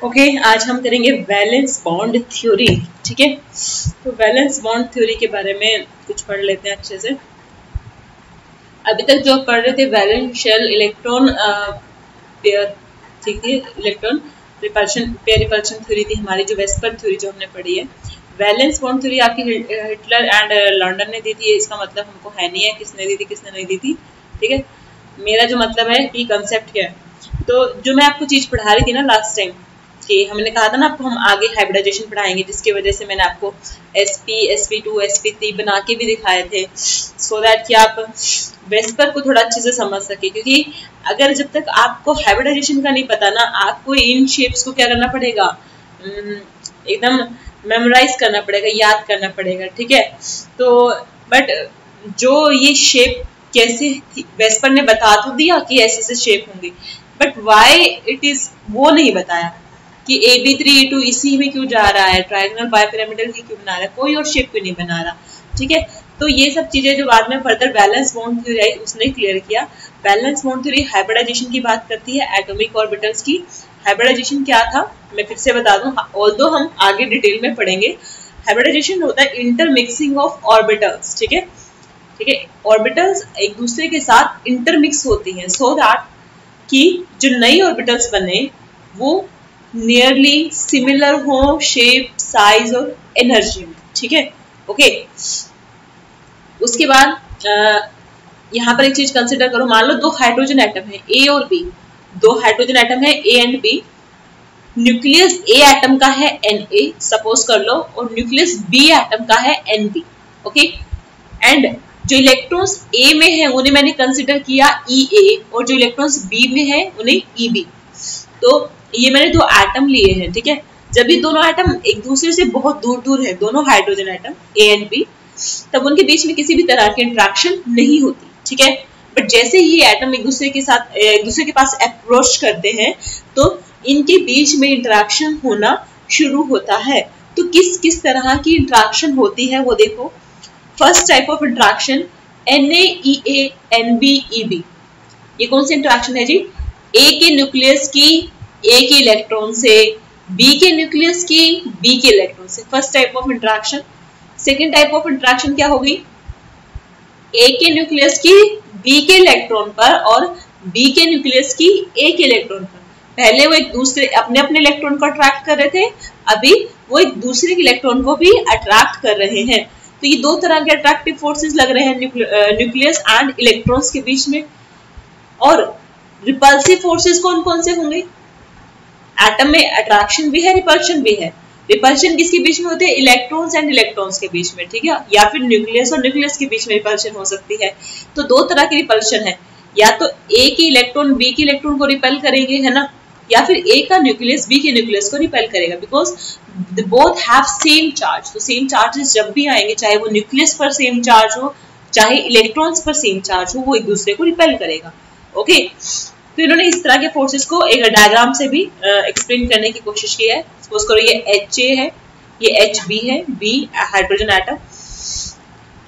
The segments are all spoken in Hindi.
ओके, आज हम करेंगे वैलेंस बॉन्ड थ्योरी। ठीक है, तो वैलेंस बॉन्ड थ्योरी के बारे में कुछ पढ़ लेते हैं अच्छे से। अभी तक जो पढ़ रहे थे वैलेंस शेल इलेक्ट्रॉन पेयर, ठीक है, electron repulsion pair repulsion theory थी हमारी, जो वेस्पर थ्योरी जो हमने पढ़ी है। वैलेंस बॉन्ड थ्योरी आपकी हिटलर एंड लॉन्डन ने दी थी, इसका मतलब हमको है नहीं है किसने दी थी किसने नहीं दी थी। ठीक है, मेरा जो मतलब है कि कंसेप्ट क्या है। तो जो मैं आपको चीज पढ़ा रही थी ना लास्ट टाइम, कि हमने कहा था ना आपको हम आगे हाइब्रिडाइजेशन पढ़ाएंगे, जिसकी वजह से मैंने आपको sp sp2 sp3 बना के भी दिखाए थे, सो दैट कि आप वेस्पर को थोड़ा अच्छे से समझ सके। क्योंकि अगर जब तक आपको हाइब्रिडाइजेशन का नहीं पता ना, आपको इन शेप्स को क्या करना पड़ेगा, एकदम मेमोराइज करना पड़ेगा, याद करना पड़ेगा। ठीक है, तो बट जो ये शेप कैसे वेस्पर ने बता तो दिया कि ऐसे से शेप होंगे, बट वाई इट इज वो नहीं बताया कि AB3E2 इसी में क्यों जा रहा है, ट्रायंगल बायपिरामिडल ही क्यों बना रहा है, कोई और शेप क्यों नहीं बना रहा। ठीक है, तो ये सब चीजें जो बाद में फर्दर बैलेंस बॉन्ड थ्योरी आई उसने क्लियर किया। बैलेंस बॉन्ड थ्योरी हाइब्रिडाइजेशन की बात करती है, एटॉमिक ऑर्बिटल्स की। हाइब्रिडाइजेशन क्या था मैं फिर से बता दूं, ऑल्दो हम आगे डिटेल में पढ़ेंगे। हाइब्रिडाइजेशन होता है इंटरमिक्सिंग ऑफ ऑर्बिटल्स। ठीक है, ठीक है, ऑर्बिटल्स एक दूसरे के साथ इंटरमिक्स होती हैं, सो दैट कि जो नई ऑर्बिटल्स बने वो नियरली सिमिलर हो शेप, साइज और एनर्जी में। ठीक है, ओके। उसके बाद यहाँ पर एक चीज कंसिडर करो, मान लो दो हाइड्रोजन एटम है ए और बी, दो हाइड्रोजन एटम है A and B, nucleus A atom का है Na सपोज कर लो, और न्यूक्लियस बी एटम का है Nb। ओके, एंड जो इलेक्ट्रॉन्स ए में है उन्हें मैंने कंसिडर किया Ea, और जो इलेक्ट्रॉन्स बी में है उन्हें Eb। तो ये मैंने दो एटम लिए हैं। ठीक है, जब ये दोनों एटम एक दूसरे से बहुत दूर दूर है, दोनों hydrogen atom A and B, तब उनके बीच में किसी भी तरह की इंटरेक्शन नहीं होती। ठीक है, बट जैसे ही एटम एक दूसरे के साथ एक दूसरे के पास अप्रोच करते हैं तो इनके बीच में इंटरेक्शन होना शुरू होता है। तो किस किस तरह की इंटरेक्शन होती है वो देखो। First type of interaction NaEA NbEb, ये कौन सी इंटरेक्शन है जी? ए के न्यूक्लियस की ए के इलेक्ट्रॉन से, बी के न्यूक्लियस की बी के इलेक्ट्रॉन से, first type of interaction. Second type of interaction क्या होगी? ए के न्यूक्लियस की बी के इलेक्ट्रॉन पर और बी के न्यूक्लियस की ए के इलेक्ट्रॉन पर। पहले वो एक दूसरे अपने अपने इलेक्ट्रॉन को अट्रैक्ट कर रहे थे, अभी वो एक दूसरे के इलेक्ट्रॉन को भी अट्रैक्ट कर रहे हैं। तो ये दो तरह के अट्रैक्टिव फोर्सेस लग रहे हैं न्यूक्लियस एंड इलेक्ट्रॉन्स के बीच में। और रिपल्सिव फोर्सेस कौन कौन से होंगे? एटम में अट्रैक्शन भी है, रिपल्शन भी है। रिपल्शन किसके बीच में होते हैं? इलेक्ट्रॉन्स एंड इलेक्ट्रॉन्स के बीच में। ठीक है, या फिर न्यूक्लियस और न्यूक्लियस के बीच में रिपल्शन हो सकती है। तो दो तरह की रिपल्शन है, या तो ए के इलेक्ट्रॉन बी के इलेक्ट्रॉन को रिपेल करेंगे, है ना, या फिर ए का न्यूक्लियस बी के न्यूक्लियस को रिपेल करेगा, because they both have same charge. तो सेम चार्जेस जब भी आएंगे, चाहे वो न्यूक्लियस पर सेम चार्ज हो चाहे इलेक्ट्रॉन्स पर सेम चार्ज हो, वो एक दूसरे को रिपेल करेगा। ओके, तो इन्होंने इस तरह के फोर्सेस को एक डायग्राम से भी एक्सप्लेन करने की कोशिश की है। सपोज करो ये HA है, ये HB है, B हाइड्रोजन एटम,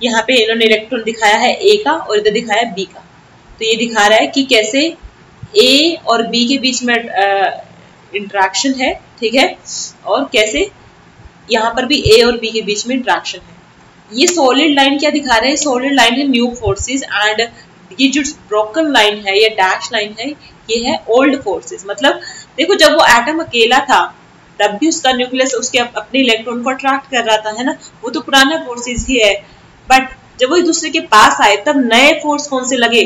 यहाँ पे इन्होंने इलेक्ट्रॉन दिखाया है A का और इधर दिखाया है B का। तो ये दिखा रहा है कि कैसे A और B के बीच में इंटरेक्शन है। ठीक है, और कैसे यहाँ पर भी A और B के बीच में इंटरेक्शन है। ये सॉलिड लाइन क्या दिखा रहा है? सॉलिड लाइन है न्यू फोर्सेस, एंड ये जो ब्रोकन लाइन है या डैश लाइन है ये है ओल्ड फोर्सेस। मतलब देखो, जब वो एटम अकेला था तब भी उसका न्यूक्लियस उसके अपने इलेक्ट्रॉन को अट्रैक्ट कर रहा था, है ना, वो तो पुराना फोर्सेस ही है। बट जब वो एक दूसरे के पास आए तब नए फोर्स कौन से लगे?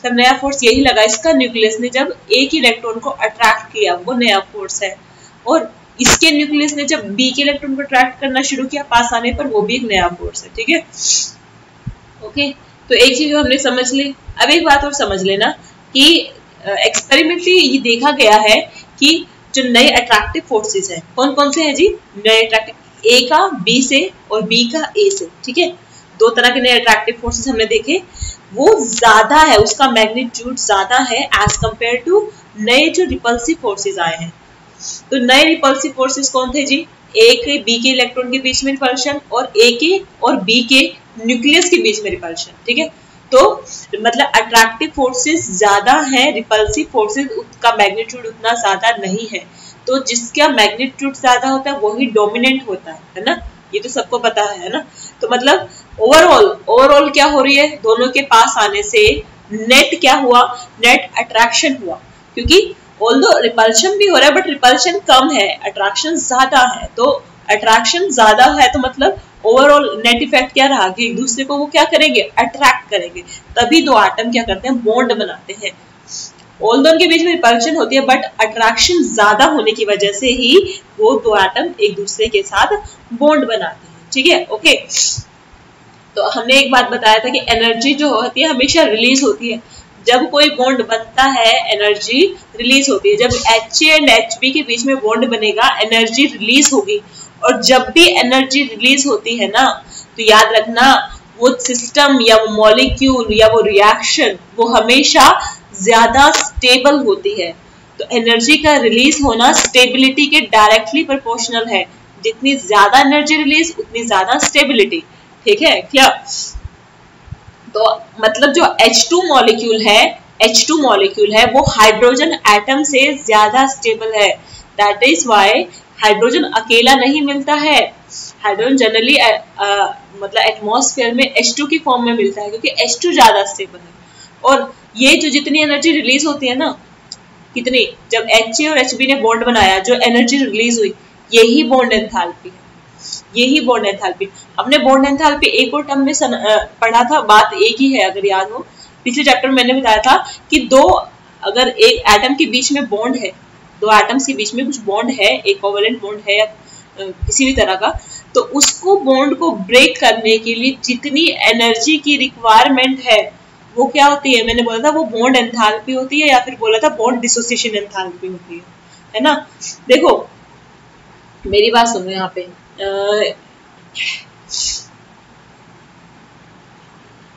तब नया फोर्स यही लगा, इसका न्यूक्लियस ने जब एक इलेक्ट्रॉन को अट्रैक्ट किया, वो नया फोर्स है। और इसके न्यूक्लियस ने जब बी के इलेक्ट्रॉन को अट्रैक्ट करना शुरू किया पास आने पर, वो भी एक नया फोर्स है। ठीक है, ओके, तो एक चीज हमने समझ ली। अब एक बात और समझ लेना कि एक्सपेरिमेंटली ये देखा गया है कि जो नए अट्रैक्टिव फोर्सेस हैं कौन कौन से हैं जी? नए अट्रैक्टिव, ए का बी से और बी का ए से। ठीक है, दो तरह के नए अट्रैक्टिव फोर्सेस हमने देखे, वो ज्यादा है, उसका मैग्नीट्यूड ज्यादा है एज कंपेयर टू नए जो रिपल्सिव फोर्सेस आए हैं। तो नए रिपल्सिव फोर्सेस कौन थे जी? ए के बी के इलेक्ट्रॉन के बीच में रिपल्शन और ए के और बी के न्यूक्लियस के बीच में रिपल्शन। ठीक है, तो मतलब अट्रैक्टिव फोर्सेस ज्यादा है, रिपल्सिव फोर्सेस का मैग्नीट्यूड उतना ज्यादा नहीं है। तो जिसका मैग्नीट्यूड ज्यादा होता है वही डोमिनेंट होता है ना, ये तो सबको पता है ना। तो मतलब ओवरऑल क्या हो रही है, दोनों के पास आने से नेट क्या हुआ, नेट अट्रैक्शन हुआ, क्योंकि ऑल्दो रिपल्शन भी हो रहा है बट रिपल्शन कम है, अट्रैक्शन ज्यादा है। तो अट्रैक्शन ज्यादा है तो मतलब ओवरऑल नेट इफेक्ट क्या रहा कि एक दूसरे को वो क्या करेंगे, अट्रैक्ट करेंगे, तभी दो एटम क्या करते हैं, बॉन्ड बनाते हैं। ऑल्दो उनके बीच में रिपल्शन होती है बट अट्रैक्शन ज्यादा होने की वजह से ही वो दो एटम एक दूसरे के साथ बॉन्ड बनाते हैं, ठीक है। ओके, तो हमने एक बात बताया था कि एनर्जी जो होती है हमेशा रिलीज होती है, जब कोई बॉन्ड बनता है एनर्जी रिलीज होती है। जब HA एंड HB के बीच में बॉन्ड बनेगा एनर्जी रिलीज होगी, और जब भी एनर्जी रिलीज होती है ना तो याद रखना वो सिस्टम या वो मॉलिक्यूल या वो रिएक्शन वो हमेशा ज्यादा स्टेबल होती है। तो एनर्जी का रिलीज होना स्टेबिलिटी के डायरेक्टली प्रोपोर्शनल है, जितनी ज्यादा एनर्जी रिलीज उतनी ज्यादा स्टेबिलिटी, ठीक है क्या। तो मतलब जो H2 मॉलिक्यूल है वो हाइड्रोजन एटम से ज्यादा स्टेबल है। दैट इज व्हाई हाइड्रोजन अकेला नहीं मिलता है, हाइड्रोजन जनरली मतलब एटमॉस्फेयर में H2 की फॉर्म में मिलता है, क्योंकि H2 ज्यादा स्टेबल है। और ये जो जितनी एनर्जी रिलीज होती है ना, कितनी, जब HA और HB ने बॉन्ड बनाया जो एनर्जी रिलीज हुई, यही बॉन्ड एंथैल्पी है, यही बॉन्ड एंथैल्पी। हमने बॉन्ड एंथैल्पी एक और टर्म में पढ़ा था, बात एक ही है अगर याद हो, पिछले चैप्टर में मैंने बताया था कि दो अगर एक एटम के बीच में बॉन्ड है, दो एटम्स के बीच में कुछ बॉन्ड है, एक कोवेलेंट बॉन्ड है या किसी भी तरह का, तो उसको बॉन्ड को ब्रेक करने के लिए जितनी एनर्जी की रिक्वायरमेंट है वो क्या होती है, मैंने बोला था वो बॉन्ड एंथैल्पी होती है, या फिर बोला था बॉन्ड डिसोसिएशन एंथैल्पी होती है ना। देखो मेरी बात सुनो यहाँ पे,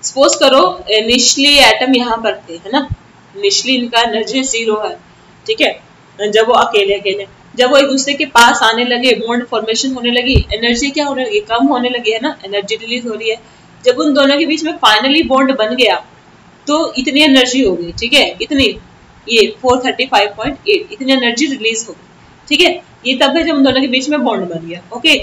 सपोज करो इनिशियली एटम यहाँ पर थे, है ना, इनिशियली इनका एनर्जी 0 है, ठीक है। जब वो अकेले जब वो एक दूसरे के पास आने लगे, बॉन्ड फॉर्मेशन होने लगी, एनर्जी क्या होने लगी, कम होने लगी, है ना, एनर्जी रिलीज हो रही है। जब उन दोनों के बीच में फाइनली बॉन्ड बन गया तो इतनी एनर्जी हो गई, ठीक है, इतनी, ये 435.8 इतनी एनर्जी रिलीज हो गई, ठीक है। ये तब है जब उन दोनों के बीच में बॉन्ड बन गया, ओके।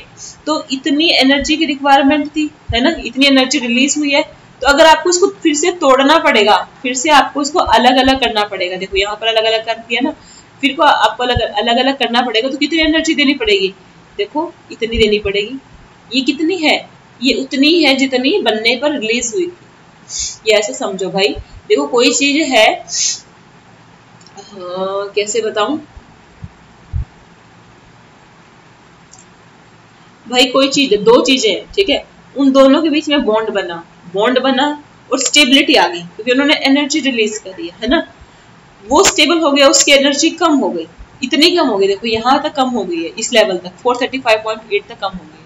तो इतनी एनर्जी की रिक्वायरमेंट थी, है ना, इतनी एनर्जी रिलीज हुई है, तो अगर आपको इसको फिर से तोड़ना पड़ेगा, फिर से आपको इसको अलग अलग करना पड़ेगा, देखो यहाँ पर अलग अलग कर दिया ना, फिर को आपको अलग अलग करना पड़ेगा, तो कितनी एनर्जी देनी पड़ेगी, देखो इतनी देनी पड़ेगी। ये कितनी है, ये उतनी है जितनी बनने पर रिलीज हुई थी, ये ऐसे समझो भाई। देखो कोई चीज है, कैसे बताऊं भाई, कोई चीज, दो चीजें, ठीक है, उन दोनों के बीच में बॉन्ड बना और स्टेबिलिटी आ गई, क्योंकि उन्होंने एनर्जी रिलीज करी है ना, वो स्टेबल हो गया, उसकी एनर्जी कम हो गई, इतनी कम हो गई, देखो यहाँ तक कम हो गई है, इस लेवल तक 435.8 तक कम हो गई है।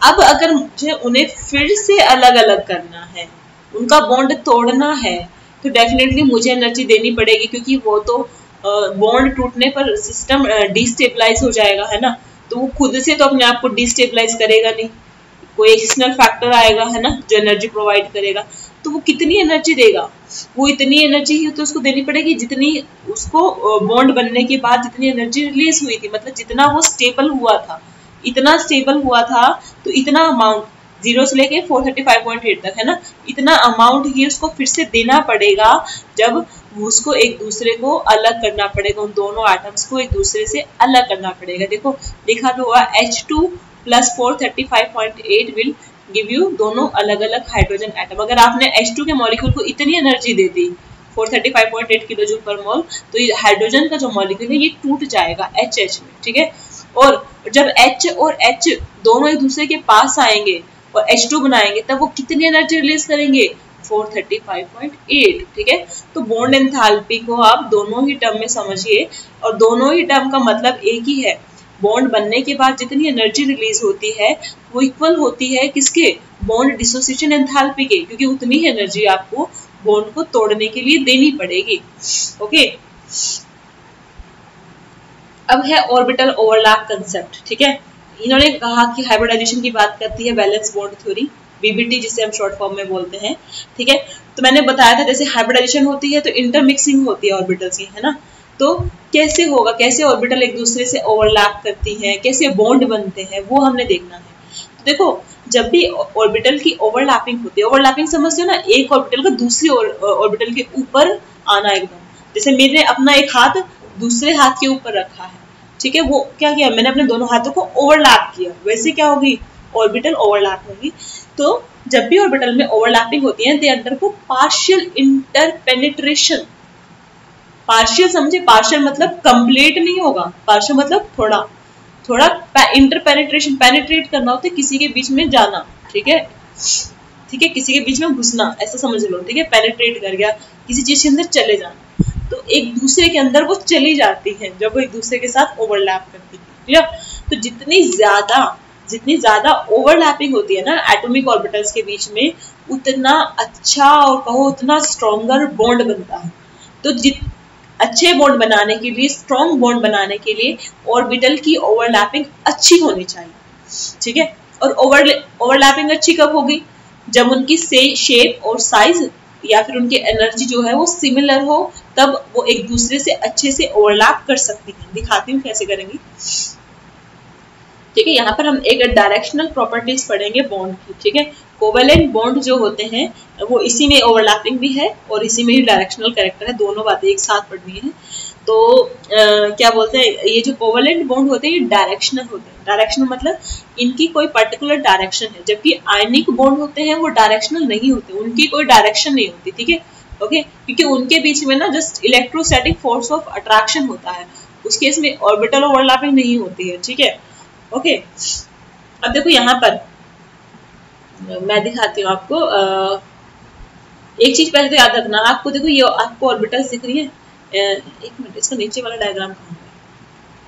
अब अगर मुझे उन्हें फिर से अलग अलग करना है, उनका बॉन्ड तोड़ना है, तो डेफिनेटली मुझे एनर्जी देनी पड़ेगी, क्योंकि वो तो बॉन्ड टूटने पर सिस्टम डिस्टेबलाइज हो जाएगा, है ना, तो वो खुद से तो अपने आप को डिस्टेबलाइज करेगा नहीं, कोई एक्सटर्नल फैक्टर आएगा, है ना, जो एनर्जी प्रोवाइड करेगा। तो वो कितनी एनर्जी देगा, वो इतनी एनर्जी ही तो उसको देनी पड़ेगी जितनी उसको बॉन्ड बनने के बाद जितनी एनर्जी रिलीज हुई थी, मतलब जितना वो स्टेबल हुआ था, इतना स्टेबल हुआ था, तो इतना अमाउंट 0 से लेके 435.8 तक, है ना, इतना अमाउंट ही उसको फिर से देना पड़ेगा, जब उसको एक दूसरे को अलग करना पड़ेगा, उन दोनों एटम्स को एक दूसरे से अलग करना पड़ेगा। देखो लिखा तो हुआ H2 + 435.8 विल गिव यू दोनों अलग अलग हाइड्रोजन एटम। अगर आपने H2 के मॉलिक्यूल को इतनी एनर्जी दे दी 435.8 किलो जूल पर मोल, तो ये हाइड्रोजन का जो मॉलिक्यूल है ये टूट जाएगा HH में, ठीक है। और जब H और H दोनों एक दूसरे के पास आएंगे और H2 बनाएंगे, तब वो कितनी एनर्जी रिलीज करेंगे, 435.8, ठीक है। तो बॉन्ड एंथैल्पी को आप दोनों ही टर्म में समझिए, और दोनों ही टर्म का मतलब एक ही है, बॉन्ड बनने के बाद जितनी एनर्जी रिलीज होती है वो इक्वल होती है किसके, बॉन्ड डिसोसिएशन एंथैल्पी के, क्योंकि उतनी ही एनर्जी आपको बॉन्ड को तोड़ने के लिए देनी पड़ेगी, ओके। अब है ऑर्बिटल ओवरलैप कंसेप्ट, ठीक है। इन्होंने कहा कि हाइब्रिडाइजेशन की बात करती है वैलेंस बॉन्ड थ्योरी, बीबीटी जिसे हम शॉर्ट फॉर्म में बोलते हैं, ठीक है। तो मैंने बताया था जैसे हाइब्रिडाइजेशन होती है तो इंटरमिक्सिंग होती है ऑर्बिटल्स की, है ना, तो कैसे होगा, कैसे ऑर्बिटल एक दूसरे से ओवरलैप करती हैं, कैसे बॉन्ड बनते हैं, वो हमने देखना है। तो देखो जब भी ऑर्बिटल की ओवरलैपिंग होती है, ओवरलैपिंग समझते हो ना, एक ऑर्बिटल का दूसरी ऑर्बिटल के ऊपर आना एकदम, जैसे मैंने अपना एक हाथ दूसरे हाथ के ऊपर रखा है, ठीक है, वो क्या किया, मैंने अपने दोनों हाथों को ओवरलैप किया, वैसे क्या होगी, ऑर्बिटल ओवरलैप होगी। तो जब भी ऑर्बिटल में ओवरलैपिंग होती है, दे अंडरगो पार्शियल इंटरपेनिट्रेशन। पार्शियल समझे, पार्शियल मतलब कंप्लीट नहीं होगा, पार्शियल मतलब थोड़ा थोड़ा, इंटरपेनिट्रेशन, पेनिट्रेट करना होता है किसी के बीच में जाना, ठीक है, ठीक है, किसी के बीच में घुसना, ऐसा समझ लो, ठीक है, पेनिट्रेट कर गया, किसी चीज के अंदर चले जाना, तो एक दूसरे के अंदर वो चली जाती है जब वो एक दूसरे के साथ ओवरलैप करती है, क्लियर। तो जितनी ज्यादा ओवरलैपिंग होती है ना एटॉमिक ऑर्बिटल्स के बीच में, उतना अच्छा और कहो उतना स्ट्रॉन्गर बॉन्ड बनता है। तो अच्छे बॉन्ड बनाने के लिए, स्ट्रॉन्ग बॉन्ड बनाने के लिए ऑर्बिटल की ओवरलैपिंग अच्छी होनी चाहिए, ठीक है। और ओवरलैपिंग अच्छी कब होगी, जब उनकी शेप और साइज या फिर उनकी एनर्जी जो है वो सिमिलर हो, तब वो एक दूसरे से अच्छे से ओवरलैप कर सकती हैं। दिखाती हूँ कैसे करेंगी, ठीक है। यहाँ पर हम एक डायरेक्शनल प्रॉपर्टीज पढ़ेंगे बॉन्ड की, ठीक है। कोवेलेंट बॉन्ड जो होते हैं वो इसी में ओवरलैपिंग भी है और इसी में ही डायरेक्शनल कैरेक्टर है, दोनों बातें एक साथ पढ़नी है। तो क्या बोलते हैं, ये जो कोवेलेंट बॉन्ड होते हैं ये डायरेक्शनल होते हैं। डायरेक्शनल मतलब इनकी कोई पर्टिकुलर डायरेक्शन है, जबकि आयनिक बॉन्ड होते हैं वो डायरेक्शनल नहीं होते, उनकी कोई डायरेक्शन नहीं होती, ठीक है, ओके, क्योंकि उनके बीच में ना just electrostatic force of attraction होता है, उस केस में ऑर्बिटल ओवरलैपिंग नहीं होती है, ठीक है, ओके। अब देखो यहाँ पर मैं दिखाती हूँ आपको, एक चीज पहले तो याद रखना, आपको देखो ये आपको ऑर्बिटल्स दिख रही है, एक मिनट, इसका नीचे वाला डायग्राम कहाँ है,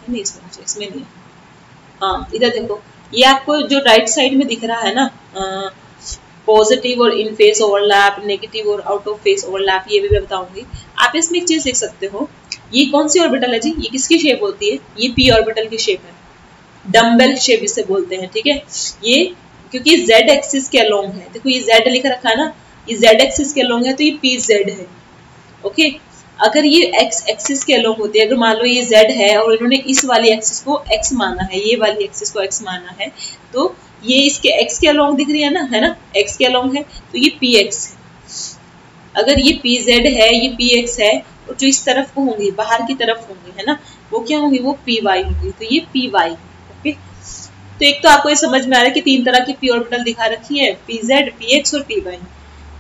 नहीं इसमें नहीं है, हाँ इधर देखो, ये आपको जो राइट साइड में दिख रहा है ना, पॉजिटिव और इन फेस ओवरलैप, नेगेटिव और आउट ऑफ फेस ओवरलैप, ये भी मैं बताऊंगी। आप इसमें एक चीज देख सकते हो, ये कौन सी ऑर्बिटल है जी, ये किसकी शेप होती है, ये पी ऑर्बिटल की शेप है, डम्बेल शेप इसे बोलते हैं, ठीक है। ये क्योंकि z एक्सिस के अलोंग है, देखो ये z लिख रखा है ना, ये z एक्सिस के अलोंग है, तो ये pz है, ओके। अगर ये x एक्सिस के अलोंग होती है, अगर मान लो ये z है और इन्होंने इस वाली एक्सिस को x माना है, ये वाली एक्सिस को x माना है, तो ये इसके x के अलोंग दिख रही है ना, x के अलोंग है, तो ये px है। अगर ये pz है, ये px है, और जो इस तरफ को होंगी, बाहर की तरफ होंगी, है ना, वो क्या होंगी, वो py होंगी, तो ये py, ओके। तो एक तो आपको ये समझ में आ रहा है कि तीन तरह की p ऑर्बिटल दिखा रखी है, pz, px और py।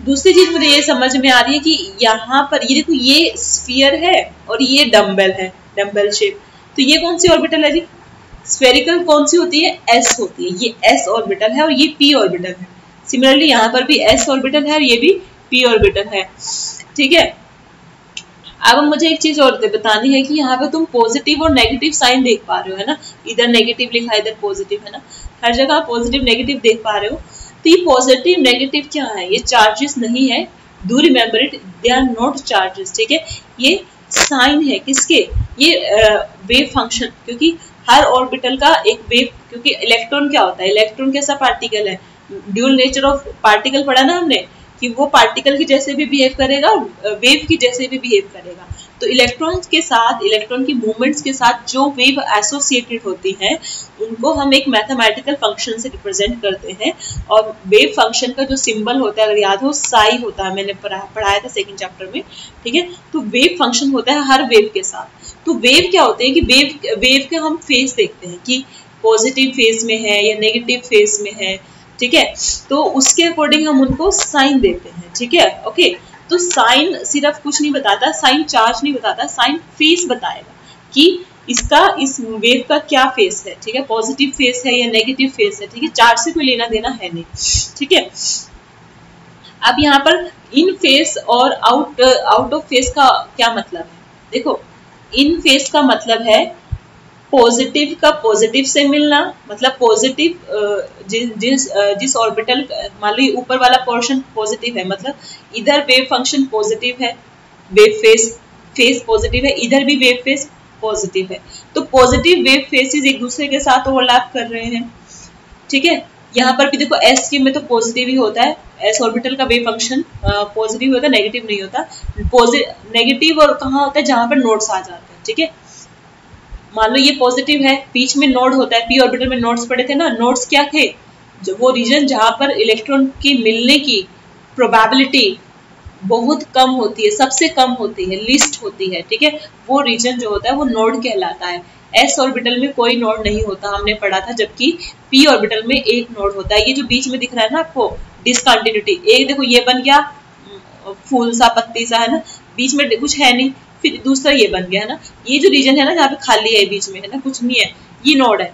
दूसरी चीज मुझे ये समझ में आ रही है कि यहाँ पर ये देखो, ये स्फीयर है और ये डम्बेल है, डम्बेल शेप, तो ये कौन सी ऑर्बिटल है जी, स्फेरिकल कौन सी होती है, s होती है, ये s ऑर्बिटल है और ये p ऑर्बिटल है। सिमिलरली यहाँ पर भी s ऑर्बिटल है और ये भी p ऑर्बिटल है, ठीक है। अब मुझे एक चीज और बतानी है कि यहाँ पे तुम पॉजिटिव और नेगेटिव साइन देख पा रहे हो, है ना, इधर नेगेटिव लिखा है, इधर पॉजिटिव है ना, हर जगह पॉजिटिव नेगेटिव देख पा रहे हो। तो ये पॉजिटिव नेगेटिव क्या है, ये चार्जेस नहीं है, do remember it, they are not charges, ठीक है। ये साइन है किसके, ये वेव फंक्शन, क्योंकि हर ऑर्बिटल का एक वेव, क्योंकि इलेक्ट्रॉन क्या होता है, इलेक्ट्रॉन कैसा पार्टिकल है, ड्यूल नेचर ऑफ पार्टिकल पढ़ा ना हमने, कि वो पार्टिकल की जैसे भी बिहेव करेगा, वेव की जैसे भी बिहेव करेगा। तो इलेक्ट्रॉन के साथ, इलेक्ट्रॉन की मूवमेंट्स के साथ जो वेव एसोसिएटेड होती हैं, उनको हम एक मैथमेटिकल फंक्शन से रिप्रेजेंट करते हैं। और वेव फंक्शन का जो सिंबल होता है, अगर याद हो, साई होता है, मैंने पढ़ाया था सेकंड चैप्टर में, ठीक है। तो वेव फंक्शन होता है हर वेव के साथ। तो वेव क्या होते हैं कि वेव के हम फेस देखते हैं कि पॉजिटिव फेस में है या नेगेटिव फेस में है, ठीक है। तो उसके अकॉर्डिंग हम उनको साइन देते हैं, ठीक है, ओके। तो साइन सिर्फ कुछ नहीं बताता, साइन चार्ज नहीं बताता, साइन फेस बताएगा कि इसका, इस वेव का क्या फेस है, ठीक है, पॉजिटिव फेस है या नेगेटिव फेस है, ठीक है। चार्ज से कोई लेना देना है नहीं, ठीक है। अब यहाँ पर इन फेस और आउट ऑफ फेस का क्या मतलब है, देखो, इन फेस का मतलब है पॉजिटिव का पॉजिटिव से मिलना, मतलब पॉजिटिव जिस ऑर्बिटल, मान लो ऊपर वाला पोर्शन पॉजिटिव है, मतलब इधर वेव फंक्शन पॉजिटिव है, वेव फेस पॉजिटिव है, इधर भी वेव फेस पॉजिटिव है, तो पॉजिटिव वेव फेसेस एक दूसरे के साथ ओवरलैप कर रहे हैं, ठीक है। यहाँ पर भी देखो एस के में तो पॉजिटिव ही होता है, एस ऑर्बिटल का वेव फंक्शन पॉजिटिव होता है, नेगेटिव नहीं होता। नेगेटिव और कहाँ होता है, जहां पर नोड्स आ जाते हैं, ठीक है। मान लो ये पॉजिटिव है, बीच में नोड होता है, पी ऑर्बिटल में नोड्स पड़े थे ना, नोड्स क्या थे, जो वो रीजन जहां पर इलेक्ट्रॉन की मिलने की प्रोबेबिलिटी बहुत कम होती है, सबसे कम होती है, लिस्ट होती है, ठीक है, वो रीजन जो होता है वो नोड कहलाता है। एस ऑर्बिटल में कोई नोड नहीं होता, हमने पढ़ा था, जबकि पी ऑर्बिटल में एक नोड होता है। ये जो बीच में दिख रहा है ना आपको डिसकंटिन्यूटी, एक देखो ये बन गया फूल सा पत्ती सा, है ना, बीच में कुछ है नहीं, फिर दूसरा ये बन गया, है ना, ये जो रीजन है ना जहाँ पे खाली है बीच में, है ना, कुछ नहीं है, ये नोड है।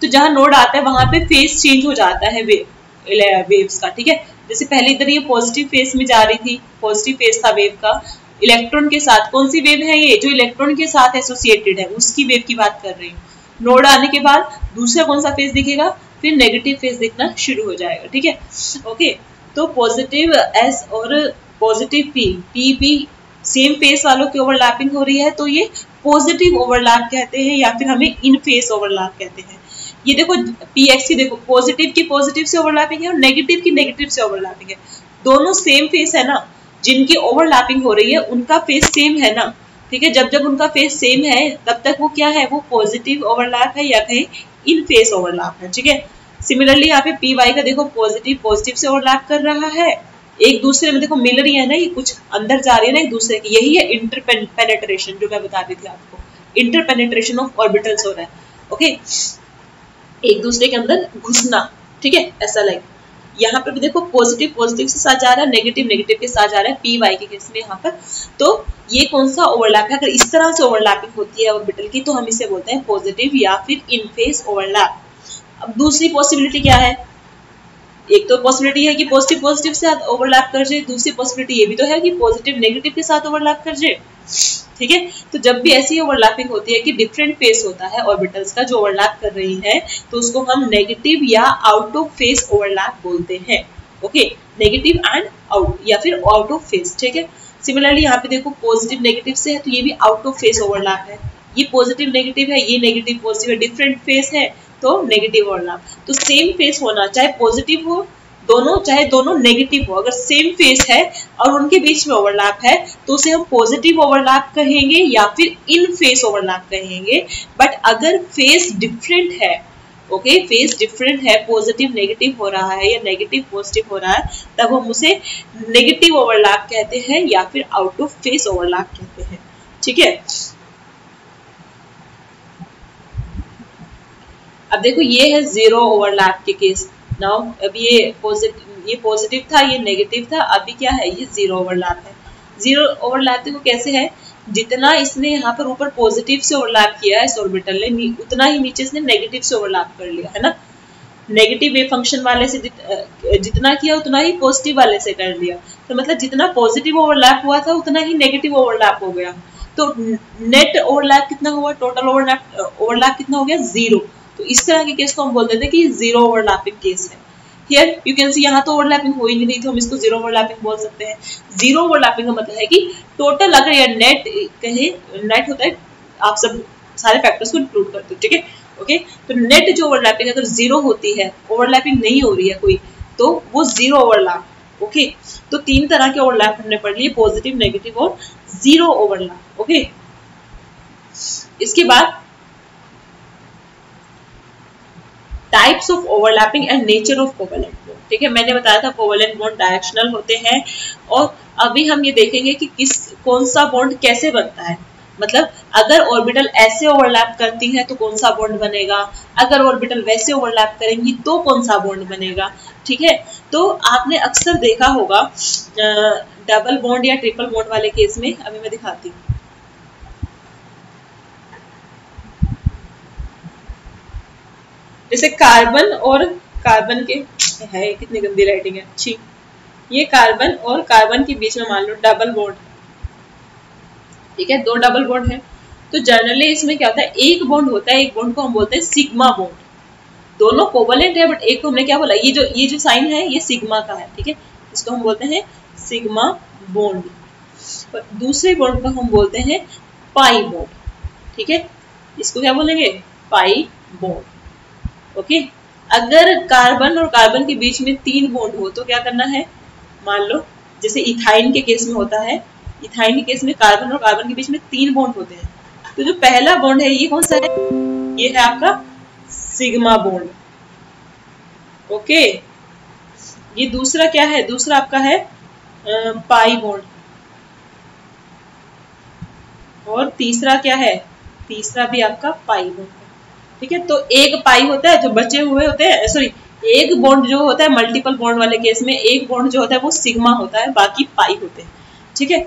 तो जहाँ नोड आता है वहां पे फेस चेंज हो जाता है वेव्स का, ठीक है। जैसे पहले इधर ये पॉजिटिव फेस में जा रही थी, पॉजिटिव फेस था वेव का, इलेक्ट्रॉन के साथ, कौन सी वेव है ये, जो इलेक्ट्रॉन के साथ एसोसिएटेड है, उसकी वेव की बात कर रही हूँ। नोड आने के बाद दूसरा कौन सा फेस दिखेगा, फिर नेगेटिव फेस दिखना शुरू हो जाएगा, ठीक है। ओके, तो पॉजिटिव एस और पॉजिटिव पी भी सेम फेस वालों की ओवरलैपिंग हो रही है, तो ये पॉजिटिव ओवरलैप कहते हैं, या फिर हमें इन फेस ओवरलैप कहते हैं। ये देखो पीएक्सी, देखो पॉजिटिव की पॉजिटिव से ओवरलैपिंग है और नेगेटिव की नेगेटिव से ओवरलैपिंग है, दोनों सेम फेस है ना, जिनकी ओवरलैपिंग हो रही है उनका फेस सेम है ना, ठीक है। जब जब उनका फेस सेम है तब तक वो क्या है, वो पॉजिटिव ओवरलैप है या कहीं इन फेस ओवरलैप है, ठीक है। सिमिलरली यहाँ पे पी वाई का देखो पॉजिटिव पॉजिटिव से ओवरलैप कर रहा है, एक दूसरे में देखो मिल रही है ना, ये कुछ अंदर जा रही है ना एक दूसरे की, यही है इंटरपेनेट्रेशन जो मैं बता रही थी आपको, इंटरपेनेट्रेशन ऑफ ऑर्बिटल्स हो रहा है, ओके, एक दूसरे के अंदर घुसना, ठीक है, ऐसा लाइक यहाँ पर भी देखो पॉजिटिव पॉजिटिव के साथ जा रहा है, नेगेटिव नेगेटिव के साथ जा रहा है, पी वाई के केस में यहाँ पर। तो ये कौन सा ओवरलैप है, अगर इस तरह से ओवरलैपिंग होती है ऑर्बिटल की तो हम इसे बोलते हैं पॉजिटिव या फिर इन फेस ओवरलैप। अब दूसरी पॉसिबिलिटी क्या है, एक तो पॉसिबिलिटी है कि पॉजिटिव पॉजिटिव के साथ ओवरलैप कर जाए, दूसरी पॉसिबिलिटी ये भी तो है कि पॉजिटिव नेगेटिव के साथ ओवरलैप कर जाए, ठीक है। तो जब भी ऐसी ओवरलैपिंग होती है कि डिफरेंट फेस होता है ऑर्बिटल्स का जो ओवरलैप कर रही है, तो उसको हम नेगेटिव या आउट ऑफ फेस ओवरलैप बोलते हैं, ओके, नेगेटिव एंड आउट या फिर आउट ऑफ फेस, ठीक है। सिमिलरली यहाँ पे देखो पॉजिटिव नेगेटिव से है तो ये भी आउट ऑफ फेस ओवरलैप है, ये पॉजिटिव नेगेटिव है, ये नेगेटिव पॉजिटिव है, डिफरेंट फेस है तो नेगेटिव ओवरलैप। तो सेम फेस होना, चाहे पॉजिटिव हो दोनों, चाहे दोनों नेगेटिव हो, अगर सेम फेस है और उनके बीच में ओवरलैप है तो उसे हम पॉजिटिव ओवरलैप कहेंगे या फिर इन फेस ओवरलैप कहेंगे। बट अगर फेस डिफरेंट है, ओके, फेस डिफरेंट है, पॉजिटिव नेगेटिव हो रहा है या नेगेटिव पॉजिटिव हो रहा है, तब हम उसे नेगेटिव ओवरलैप कहते हैं या फिर आउट ऑफ फेस ओवरलैप कहते हैं, ठीक है। अब देखो ये है जीरो ओवरलैप के केस। नाउ अब ये पॉजिटिव था, ये नेगेटिव था, अभी क्या है, ये जीरो ओवरलैप है। जीरो ओवरलैप देखो कैसे है, जितना इसने यहाँ पर ऊपर पॉजिटिव से ओवरलैप किया है इस ऑर्बिटल ने, उतना ही नीचे इसने नेगेटिव से ओवरलैप कर लिया है ना, नेगेटिव वेव फंक्शन वाले से जितना किया उतना ही पॉजिटिव वाले से कर लिया, तो मतलब जितना पॉजिटिव ओवरलैप हुआ था उतना ही नेगेटिव ओवरलैप हो गया, तो नेट ओवरलैप कितना हुआ, टोटल ओवरलैप कितना हो गया, जीरो। तो इस तरह के केस को हम बोलते थे कि जीरो ओवरलैपिंग केस है। हियर यू कैन सी, यहाँ तो ओवरलैपिंग हो ही नहीं रही, तो हम इसको जीरो ओवरलैपिंग बोल सकते हैं। जीरो ओवरलैपिंग का मतलब है कि टोटल, अगर ये नेट कहे, नेट होता है आप सब सारे फैक्टर्स को इंक्लूड करते हो, ठीक है, ओके, तो नेट जो ओवरलैपिंग अगर जीरो होती है, ओवरलैपिंग नहीं हो रही है कोई, तो वो जीरो ओवरलैप, ओके। तो तीन तरह के ओवरलैप हमने पढ़ लिए, पॉजिटिव, नेगेटिव और जीरो ओवरलैप, ओके। इसके बाद types of overlapping and nature of covalent bond, ठीक है, मैंने बताया था कोवेलेंट बॉन्ड डायरेक्शनल होते हैं, और अभी हम ये देखेंगे कि कौन सा बॉन्ड कैसे बनता है, मतलब अगर ऑर्बिटल ऐसे ओवरलैप करती है तो कौन सा बॉन्ड बनेगा, अगर ऑर्बिटल वैसे ओवरलैप करेंगी तो कौन सा बॉन्ड बनेगा, ठीक है। तो आपने अक्सर देखा होगा डबल बॉन्ड या ट्रिपल बॉन्ड वाले केस में, अभी मैं दिखाती हूँ, जैसे कार्बन और कार्बन के है, कितनी गंदी राइटिंग है, अच्छी, ये कार्बन और कार्बन के बीच में मान लो डबल बॉन्ड, ठीक है, दो डबल बॉन्ड है, तो जनरली इसमें क्या होता है, एक बॉन्ड होता है, एक बॉन्ड को हम बोलते हैं सिग्मा बॉन्ड, दोनों कोवेलेंट है बट एक को हमने क्या बोला, ये जो साइन है ये सिग्मा का है, ठीक है, इसको हम बोलते हैं सिग्मा बॉन्ड, और दूसरे बॉन्ड को हम बोलते हैं पाई बॉन्ड, ठीक है, इसको क्या बोलेंगे, पाई बॉन्ड, ओके। अगर कार्बन और कार्बन के बीच में तीन बॉन्ड हो तो क्या करना है, मान लो जैसे इथाइन के केस में होता है, इथाइन के केस में कार्बन और कार्बन के बीच में तीन बॉन्ड होते हैं, तो जो पहला बॉन्ड है ये कौन सा है, ये है आपका सिग्मा बॉन्ड। ओके, ये दूसरा क्या है, दूसरा आपका है पाई बॉन्ड। और तीसरा क्या है, तीसरा भी आपका पाई बॉन्ड है। ठीक है, तो एक पाई होता है, जो बचे हुए होते हैं, सॉरी एक बॉन्ड जो होता है मल्टीपल बॉन्ड वाले केस में एक बॉन्ड जो होता है वो सिग्मा होता है, बाकी पाई होते हैं। ठीक है,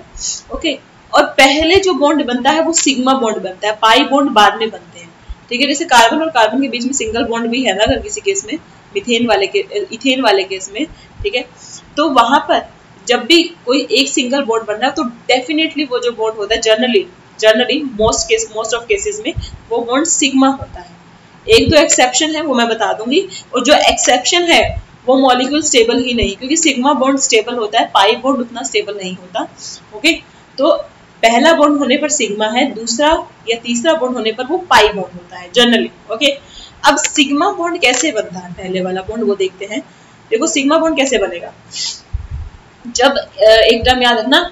ओके। और पहले जो बॉन्ड बनता है वो सिग्मा बॉन्ड बनता है, पाई बॉन्ड बाद में बनते हैं। ठीक है, जैसे कार्बन और कार्बन के बीच में सिंगल बॉन्ड भी है ना अगर किसी केस में, इथेन वाले केस में। ठीक है, तो वहां पर जब भी कोई एक सिंगल बॉन्ड बन रहा है तो डेफिनेटली वो जो बॉन्ड होता है जनरली मोस्ट ऑफ केसेस में वो बॉन्ड सिग्मा होता है। एक दो एक्सेप्शन है वो मैं बता दूंगी, और जो एक्सेप्शन है वो मॉलिक्यूल स्टेबल ही नहीं, क्योंकि सिग्मा बॉन्ड स्टेबल होता है, पाई बॉन्ड उतना स्टेबल नहीं होता। ओके, तो पहला बॉन्ड होने पर सिग्मा है, दूसरा या तीसरा बॉन्ड होने पर वो पाई बॉन्ड होता है जनरली। ओके, अब सिग्मा बॉन्ड कैसे बनता है, पहले वाला बॉन्ड वो देखते हैं। देखो सिग्मा बॉन्ड कैसे बनेगा, जब एक टर्म याद रखना,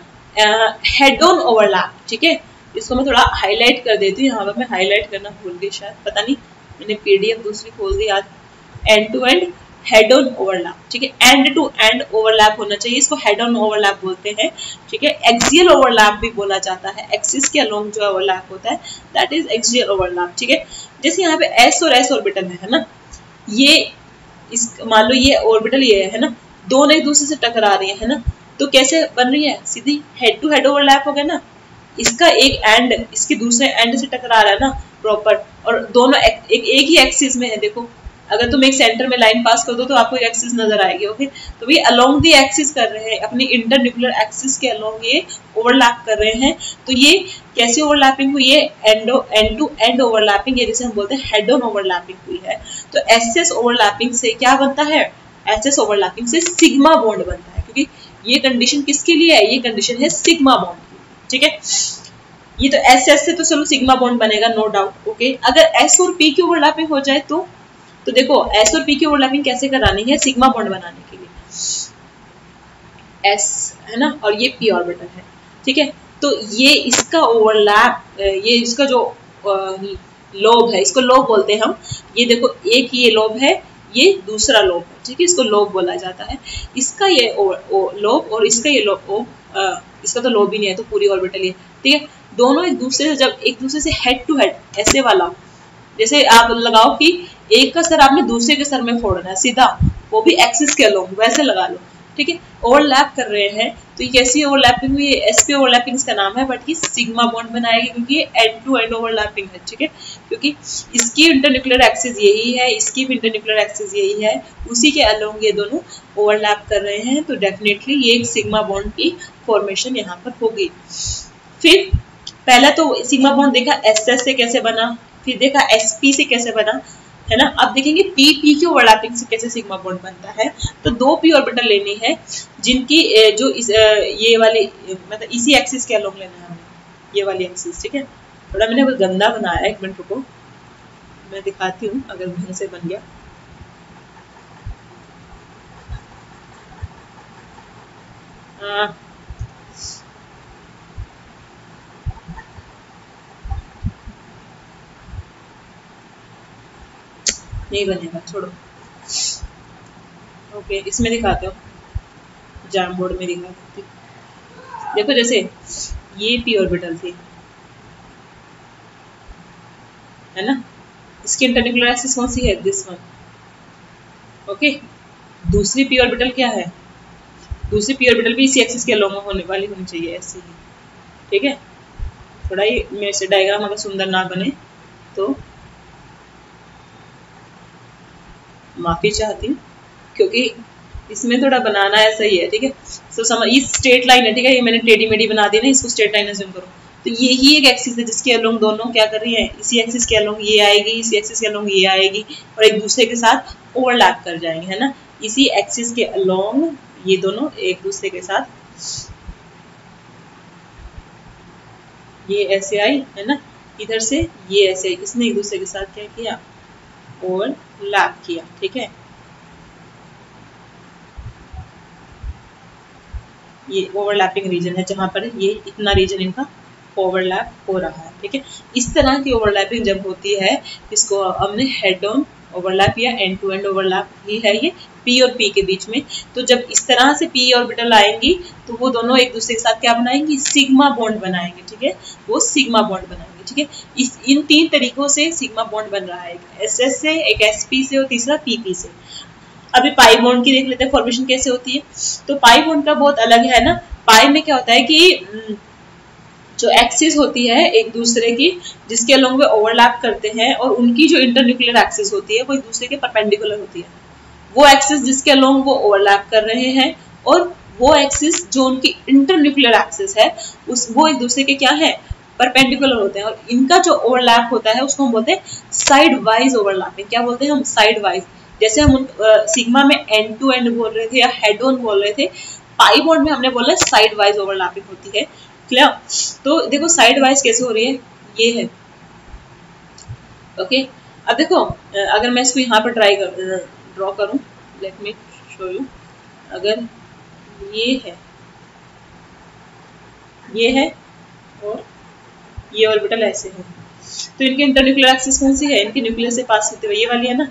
हेड ऑन ओवरलैप। ठीक है, इसको मैं थोड़ा हाईलाइट कर देती हूँ, यहाँ पर मैं हाईलाइट करना भूल गई शायद, पता नहीं, मैंने पीडीएफ दूसरी खोल दी आज। End to end head on overlap. ठीक है, एंड टू एंड ओवरलैप होना चाहिए, इसको हेड ऑन ओवरलैप बोलते हैं। ठीक है, एक्सियल ओवरलैप भी बोला जाता है, एक्सिस के अलोंग जो ओवरलैप होता है दैट इज एक्सियल ओवरलैप। ठीक है, जैसे यहाँ पे एस और एस ऑर्बिटल है ना, ये इस मान लो ये ऑर्बिटल ये है ना, दोनों एक दूसरे से टकरा रही है ना, तो कैसे बन रही है, सीधी हेड टू हेड ओवरलैप हो गया ना। इसका एक एंड इसके दूसरे एंड से टकरा रहा है ना प्रॉपर, और दोनों एक ही एक्सिस में है। देखो अगर तुम एक सेंटर में लाइन पास कर दो तो आपको एक एक्सिस नजर आएगी। ओके, तो ये अलोंग दी एक्सिस कर रहे हैं, अपनी इंटरन्यूक्लियर एक्सिस के अलोंग ये ओवरलैप कर रहे हैं। तो ये कैसी ओवरलैपिंग हुई है, एंड टू एंड ओवरलैपिंग, ये जिसे हम बोलते हैं हेड ऑन ओवरलैपिंग हुई है। तो एसएस ओवरलैपिंग से क्या बनता है, एसएस ओवरलैपिंग से सिग्मा बॉन्ड बनता है, क्योंकि ये कंडीशन किसके लिए है, ये कंडीशन है सिग्मा बॉन्ड की। ठीक है, ये तो एस एस से तो चलो सिग्मा बॉन्ड बनेगा नो डाउट। ओके, अगर एस और पी की ओवरलैपिंग हो जाए तो देखो एस और पी की ओवरलैपिंग कैसे करानी है, सिग्मा बॉन्ड बनाने के लिए एस है ना, और ये पी ऑर्बिटल है। ठीक है, तो ये इसका ओवरलैप, ये इसका जो लोब है, इसको लोब बोलते हैं हम। ये देखो एक ये लोब है, ये दूसरा लोब है। ठीक है, इसको लोब बोला जाता है। इसका ये लोब और इसका ये लोब, इसका तो लोब ही नहीं है, तो पूरी ऑर्बिटल है। ठीक है, दोनों एक दूसरे से जब एक दूसरे से हेड टू हेड, ऐसे वाला, जैसे आप लगाओ कि एक का सर आपने दूसरे के सर में फोड़ना है सीधा, वो भी एक्सिस के अलोंग, वैसे लगा लो। ठीक है, ओवरलैप कर रहे हैं, तो ये कैसी ओवरलैपिंग हुई है, एसपी ओवरलैपिंग इसका नाम है, बट ये सिग्मा बॉन्ड बनाएगी क्योंकि ये एंड टू एंड ओवरलैपिंग है। ठीक है, क्योंकि इसकी इंटरन्यूक्लियर एक्सिस यही है, इसकी भी इंटरन्यूक्लियर एक्सिस यही है, उसी के अलोंग ये दोनों ओवरलैप कर रहे हैं, तो डेफिनेटली ये एक सिग्मा बॉन्ड की फॉर्मेशन यहाँ पर होगी। फिर पहला तो सिग्मा बॉन्ड देखा एसएस से कैसे बना, फिर देखा एसपी से कैसे बना, है ना। अब देखेंगे पी की ओवरलैपिंग से कैसे सिग्मा बॉन्ड बनता है। तो दो पी ऑर्बिटल लेनी है जिनकी जो ये वाली मतलब इसी एक्सिस के अलोंग लेना है हमें, ये वाली एक्सिस। ठीक है, थोड़ा मैंने वो गंदा बनाया, एक मिनट रुको मैं दिखाती हूँ अगर ढंग से बन गया। नहीं बनेगा, छोड़ो। ओके, इसमें दिखाते हो, जैम बोर्ड में दिखा देती। देखो जैसे ये पी ऑर्बिटल थी, है ना, इसकी इंटरन्यूक्लियर एक्सिस कौन सी है, दिस वन। ओके, दूसरी पी ऑर्बिटल क्या है, दूसरी पी ऑर्बिटल भी इसी एक्सिस के अलोंग होने वाली होनी चाहिए, ऐसी ही। ठीक है, थोड़ा ही मेरे से डायग्राम अगर सुंदर ना बने तो माफी चाहती हूँ, क्योंकि इसमें थोड़ा बनाना ऐसा ही है। ठीक है, तो समझ, ये स्ट्रेट लाइन है। ठीक है, ये मैंने टेढ़ी मेढ़ी बना दी ना, इसको स्ट्रेट लाइन अज्यूम करो। तो यही एक एक्सिस है जिसके अलोंग दोनों क्या कर रही है, इसी एक्सिस के अलोंग ये आएगी, इसी एक्सिस के अलोंग ये आएगी, और एक दूसरे के साथ ओवरलैप कर जाएंगे, है ना। इसी एक्सिस के अलोंग ये दोनों एक दूसरे के साथ, ये ऐसे आई, है ना, इधर से ये ऐसे, इसने एक दूसरे के साथ क्या किया, ओवरलैप किया। ठीक है, ये ओवरलैपिंग रीजन है जहां पर ये इतना रीजन इनका ओवरलैप हो रहा है, ठीक है। इस तरह की ओवरलैपिंग जब होती है, इसको हमने हेड ऑन ओवरलैप या एंड टू एंड ओवरलैप ही है ये पी और पी के बीच में। तो जब इस तरह से पी ऑर्बिटल आएंगी तो वो दोनों एक दूसरे के साथ क्या बनाएंगी, सिग्मा बॉन्ड बनाएंगे, ठीक है। वो सिग्मा बॉन्ड बनाएंगे, ठीक है। इन 3 तरीकों से सिग्मा बॉन्ड बन रहा है, एक एसएस से, एक एसपी से और तीसरा पीपी से। अभी पाई बॉन्ड की देख लेते हैं फॉर्मेशन कैसे होती है। तो पाई बॉन्ड का बहुत अलग है ना। पाई में क्या होता है कि जो एक्सिस होती है एक दूसरे की, जिसके अलोंग वे ओवरलैप करते हैं, और उनकी जो इंटरन्यूक्लियर एक्सिस होती है वो एक दूसरे के परपेंडिकुलर होती है। वो एक्सिस जिसके अलोंग वो ओवरलैप कर रहे हैं और वो एक्सिस जो उनकी इंटरन्यूक्लियर एक्सिस है वो एक दूसरे के क्या है, परपेंडिकुलर होते हैं। और इनका जो ओवरलैप होता है उसको हम बोलते हैं साइड वाइज ओवरलैपिंग। क्या बोलते हैं हम, साइड वाइज। जैसे हम सिग्मा में एंड टू एंड बोल रहे थे या हेड ऑन बोल रहे थे, पाई बॉन्ड में हमने बोला साइड वाइज ओवरलैपिंग होती है। क्लियर। तो देखो साइड वाइज कैसे हो रही है, ये है, ओके। अब देखो अगर मैं इसको यहाँ पर ड्रॉ करूं, लेट मी शो यू। अगर ये है और ये ऑर्बिटल ऐसे है, तो इनके इंटरन्यूक्लियर एक्सिस कौन सी है, इनके न्यूक्लियस से पास होते हुए ये वाली है ना,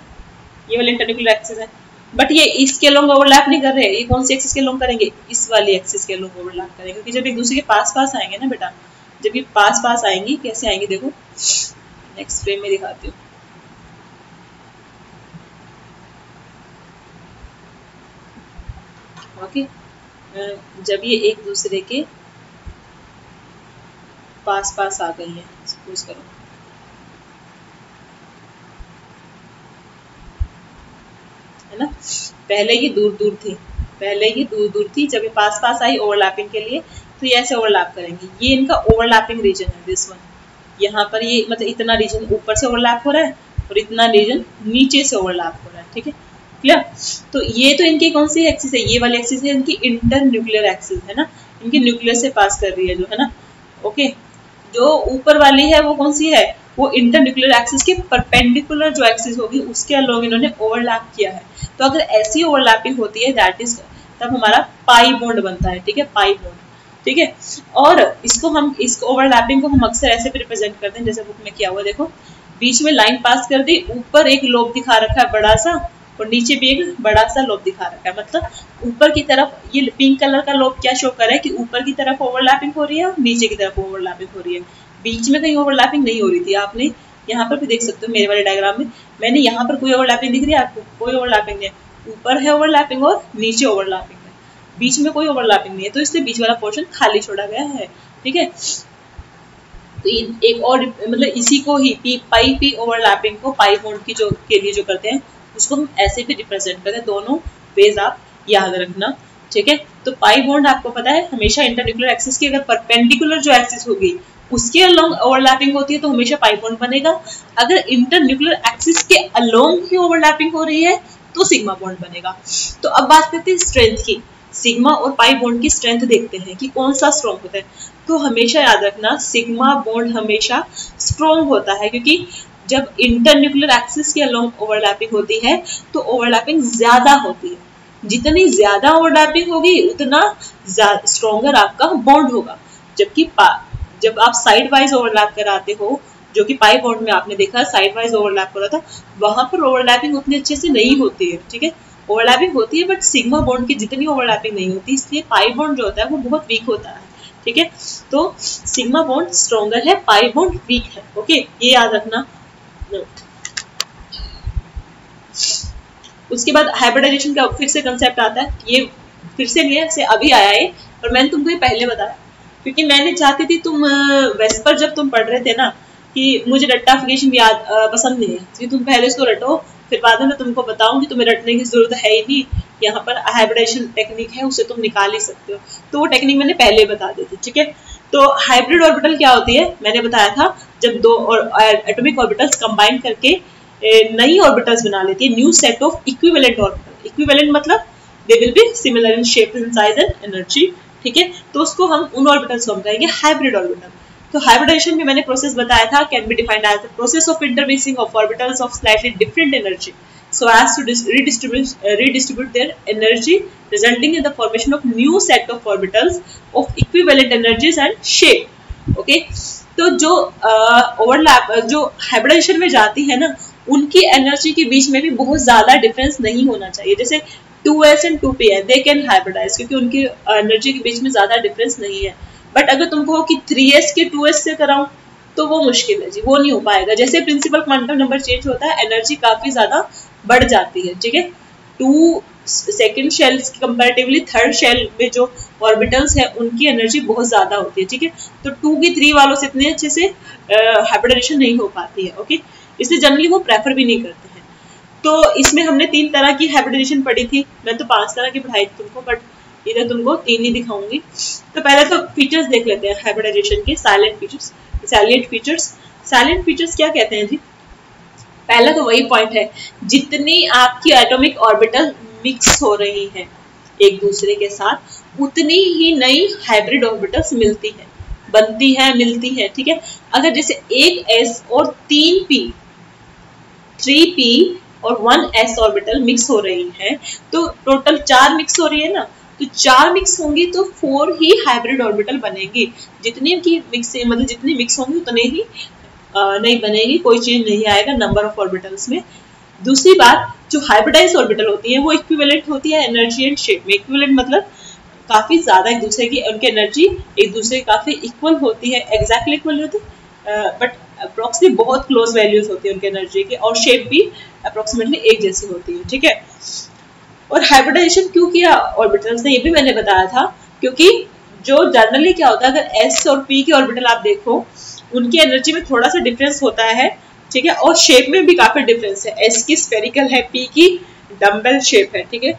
ये वाली इंटरन्यूक्लियर एक्सिस है। बट ये इसके अलोंग ओवरलैप नहीं कर रहे, ये कौन सी एक्सिस के अलोंग करेंगे, इस वाली एक्सिस के अलोंग ओवरलैप करेंगे। क्योंकि जब एक दूसरे के पास पास आएंगे ना बेटा, जब ये पास पास आएंगी, कैसे आएंगे देखो, नेक्स्ट फ्रेम में दिखाती हूँ। ओके, जब ये एक दूसरे के पास पास आ गई है, सपोज करो, है ना, पहले ये दूर दूर थी, जब ये पास पास आई ओवरलैपिंग के लिए तो ये ऐसे ओवरलैप करेंगे। ये इनका ओवरलैपिंग रीजन है, दिस वन। यहाँ पर ये मतलब इतना रीजन ऊपर से ओवरलैप हो रहा है और इतना रीजन नीचे से ओवरलैप हो रहा है, ठीक है, क्लियर। तो ये तो इनकी कौन सी एक्सिस है, ये वाली एक्सिस है इनकी इंटर न्यूक्लियर एक्सिस, है ना, इनकी न्यूक्लियस से पास कर रही है जो, है ना, ओके। जो ऊपर वाली है वो कौन सी है, वो इंटर न्यूक्लियर एक्सिस के परपेंडिकुलर जो एक्सिस होगी उसके अलोंग इन्होंने ओवरलैप किया है। तो अगर ऐसी ओवरलैपिंग होती है दैट इज, तब हमारा पाई बॉन्ड बनता है, ठीक है, पाई बॉन्ड, ठीक है। और इसको ओवरलैपिंग को हम अक्सर ऐसे भी रिप्रेजेंट करते हैं, जैसे बुक में किया हुआ, देखो बीच में लाइन पास कर दी, ऊपर एक लोब दिखा रखा है बड़ा सा और नीचे भी एक बड़ा सा लोब दिखा रखा है। मतलब ऊपर की तरफ ये पिंक कलर का लोब क्या शो कर रहा है कि ऊपर की तरफ ओवरलैपिंग हो रही है और नीचे की तरफ ओवरलैपिंग हो रही है, बीच में कहीं ओवरलैपिंग नहीं हो रही थी। आपने यहाँ पर भी देख सकते हो मेरे वाले डायग्राम में, मैंने यहाँ पर कोई ओवरलैपिंग दिख रही है आपको, कोई ओवरलैपिंग नहीं है, ऊपर है ओवरलैपिंग और नीचे ओवरलैपिंग है, बीच में कोई ओवरलैपिंग नहीं है, तो इसलिए बीच वाला पोर्शन खाली छोड़ा गया है, ठीक है। तो एक और मतलब इसी को ही पाई पी ओवरलैपिंग को पाई बॉन्ड की जो के लिए जो करते हैं उसको हम ऐसे भी रिप्रेजेंट करते हैं, दोनों वेज आप याद रखना, ठीक है। तो पाई बॉन्ड आपको पता है हमेशा इंटरन्यूक्लियर एक्सिस की अगर परपेंडिकुलर जो एक्सिस होगी उसके अलोंग ओवरलैपिंग होती है तो हमेशा पाई बॉन्ड बनेगा। अगर इंटरन्यूक्लियर एक्सिस के अलोंग ही ओवरलैपिंग हो रही है तो सिग्मा बॉन्ड बनेगा। तो अब बात करते हैं स्ट्रेंथ की, सिग्मा और पाई बॉन्ड की स्ट्रेंथ देखते हैं कि कौन सा स्ट्रॉन्ग होता है। तो हमेशा याद रखना सिग्मा बॉन्ड हमेशा स्ट्रॉन्ग होता है, क्योंकि जब इंटरन्यूक्लियर एक्सिस के अलोंग ओवरलैपिंग होती है तो ओवरलैपिंग ज्यादा होती है, जितनी ज्यादा ओवरलैपिंग होगी उतना स्ट्रॉन्गर आपका बॉन्ड होगा। जबकि जब आप साइड वाइज ओवरलैप कराते हो, जो कि पाई बॉन्ड में आपने देखा साइड वाइज ओवरलैप हो रहा था, वहां पर ओवरलैपिंग उतनी अच्छे से नहीं होती है, ठीक है, ओवरलैपिंग होती है बट सिग्मा बॉन्ड की जितनी ओवरलैपिंग नहीं होती, इसलिए पाई बॉन्ड जो होता है वो बहुत वीक होता है, ठीक है। तो सिग्मा बॉन्ड स्ट्रॉन्गर है, पाई बॉन्ड वीक है, ओके, ये याद रखना। उसके बाद हाइब्रिडाइजेशन का फिर से कंसेप्ट आता है, ये फिर से नहीं है, अभी आया है, और मैंने तुमको ये पहले बताया क्योंकि मैंने चाहती थी तुम वेस्पर जब तुम पढ़ रहे थे ना कि मुझे रट्टाफिकेशन याद पसंद नहीं है, तो तुम पहले इसको रटो, फिर बाद में तुमको बताऊंगी, तुम्हें रटने की जरूरत है ही नहीं, यहाँ पर हाइब्रिडाइजेशन टेक्निक है उसे तुम निकाल ही सकते हो, तो वो टेक्निक मैंने पहले बता दी थी, ठीक है। तो हाइब्रिड ऑर्बिटल क्या होती है, मैंने बताया था जब दो एटॉमिक ऑर्बिटल्स कंबाइन करके नई ऑर्बिटल्स बना लेती है, new set of equivalent orbital. Equivalent मतलब they will be similar in shape and size and energy, ठीक है, तो उसको हम उन ऑर्बिटल्स को हम कहेंगे हाइब्रिड ऑर्बिटल। तो हाइब्रिडाइजेशन में मैंने प्रोसेस बताया था, can be defined as the process of intermixing of orbitals of slightly different energy so as to redistribute their energy, resulting in the formation of new set of orbitals of equivalent energies and shape. Okay, तो जो ओवरलैप जो हाइब्रिडाइजेशन में जाती है ना, उनकी एनर्जी के बीच में भी बहुत ज्यादा डिफरेंस नहीं होना चाहिए। जैसे 2s एंड 2p है, दे कैन हाइब्रिडाइज क्योंकि उनकी एनर्जी के बीच में ज्यादा डिफरेंस नहीं है। बट अगर तुमको हो कि 3s के 2s से कराऊं तो वो मुश्किल है जी, वो नहीं हो पाएगा। जैसे प्रिंसिपल क्वांटम नंबर चेंज होता है, एनर्जी काफी ज्यादा बढ़ जाती है, ठीक है। 2 second shell comparatively third shell में जो ऑर्बिटल्स है उनकी एनर्जी बहुत ज्यादा होती है, ठीक है। तो 2 की 3 वालों से इतने अच्छे से हाइब्रिडाइजेशन नहीं हो पाती है, ओके। इसलिए जनरली वो प्रेफर भी नहीं करते हैं। तो इसमें हमने 3 तरह की हाइब्रिडाइजेशन पढ़ी थी, मैं तो 5 तरह की पढ़ाई तुमको, बट इधर तुमको 3 ही दिखाऊंगी। तो पहले तो फीचर्स देख लेते हैं हाइब्रिडाइजेशन के, साइलेंट फीचर्स। साइलेंट फीचर्स क्या कहते हैं जी? पहला तो वही पॉइंट है, जितनी आपकी एटॉमिक ऑर्बिटल मिक्स हो रही है एक दूसरे के साथ, उतनी ही नई हाइब्रिड ऑर्बिटल्स मिलती है, बनती है, मिलती है, ठीक है। अगर जैसे एक s और 3p 3p और 1s ऑर्बिटल मिक्स हो रही है, तो टोटल 4 मिक्स हो रही है ना, तो 4 मिक्स होंगी तो 4 ही हाइब्रिड ऑर्बिटल बनेगी। जितनी की मिक्स मतलब जितनी मिक्स होंगी उतने ही नहीं बनेगी, कोई चेंज नहीं आएगा नंबर ऑफ ऑर्बिटल्स में। दूसरी बात, जो हाइब्रिडाइज ऑर्बिटल होती है वो इक्विवेलेंट होती है एनर्जी एंड शेप में। इक्विवेलेंट मतलब काफी ज्यादा एक दूसरे की, उनकी एनर्जी एक दूसरे की काफी इक्वल होती है, एग्जैक्टली इक्वल होती है, बट अप्रोक्सीमेटली बहुत क्लोज वैल्यूज होती है उनकी एनर्जी की, और शेप भी अप्रोक्सीमेटली एक जैसी होती है, ठीक है। और हाइब्रिडाइजेशन क्यों किया ऑर्बिटल्स ने, ये भी मैंने बताया था, क्योंकि जो जनरली क्या होता है, अगर s और p के ऑर्बिटल आप देखो, उनकी एनर्जी में थोड़ा सा डिफरेंस होता है, ठीक है, और शेप में भी काफी डिफरेंस है। s की स्फेरिकल है, p की डम्बल शेप है, ठीक है।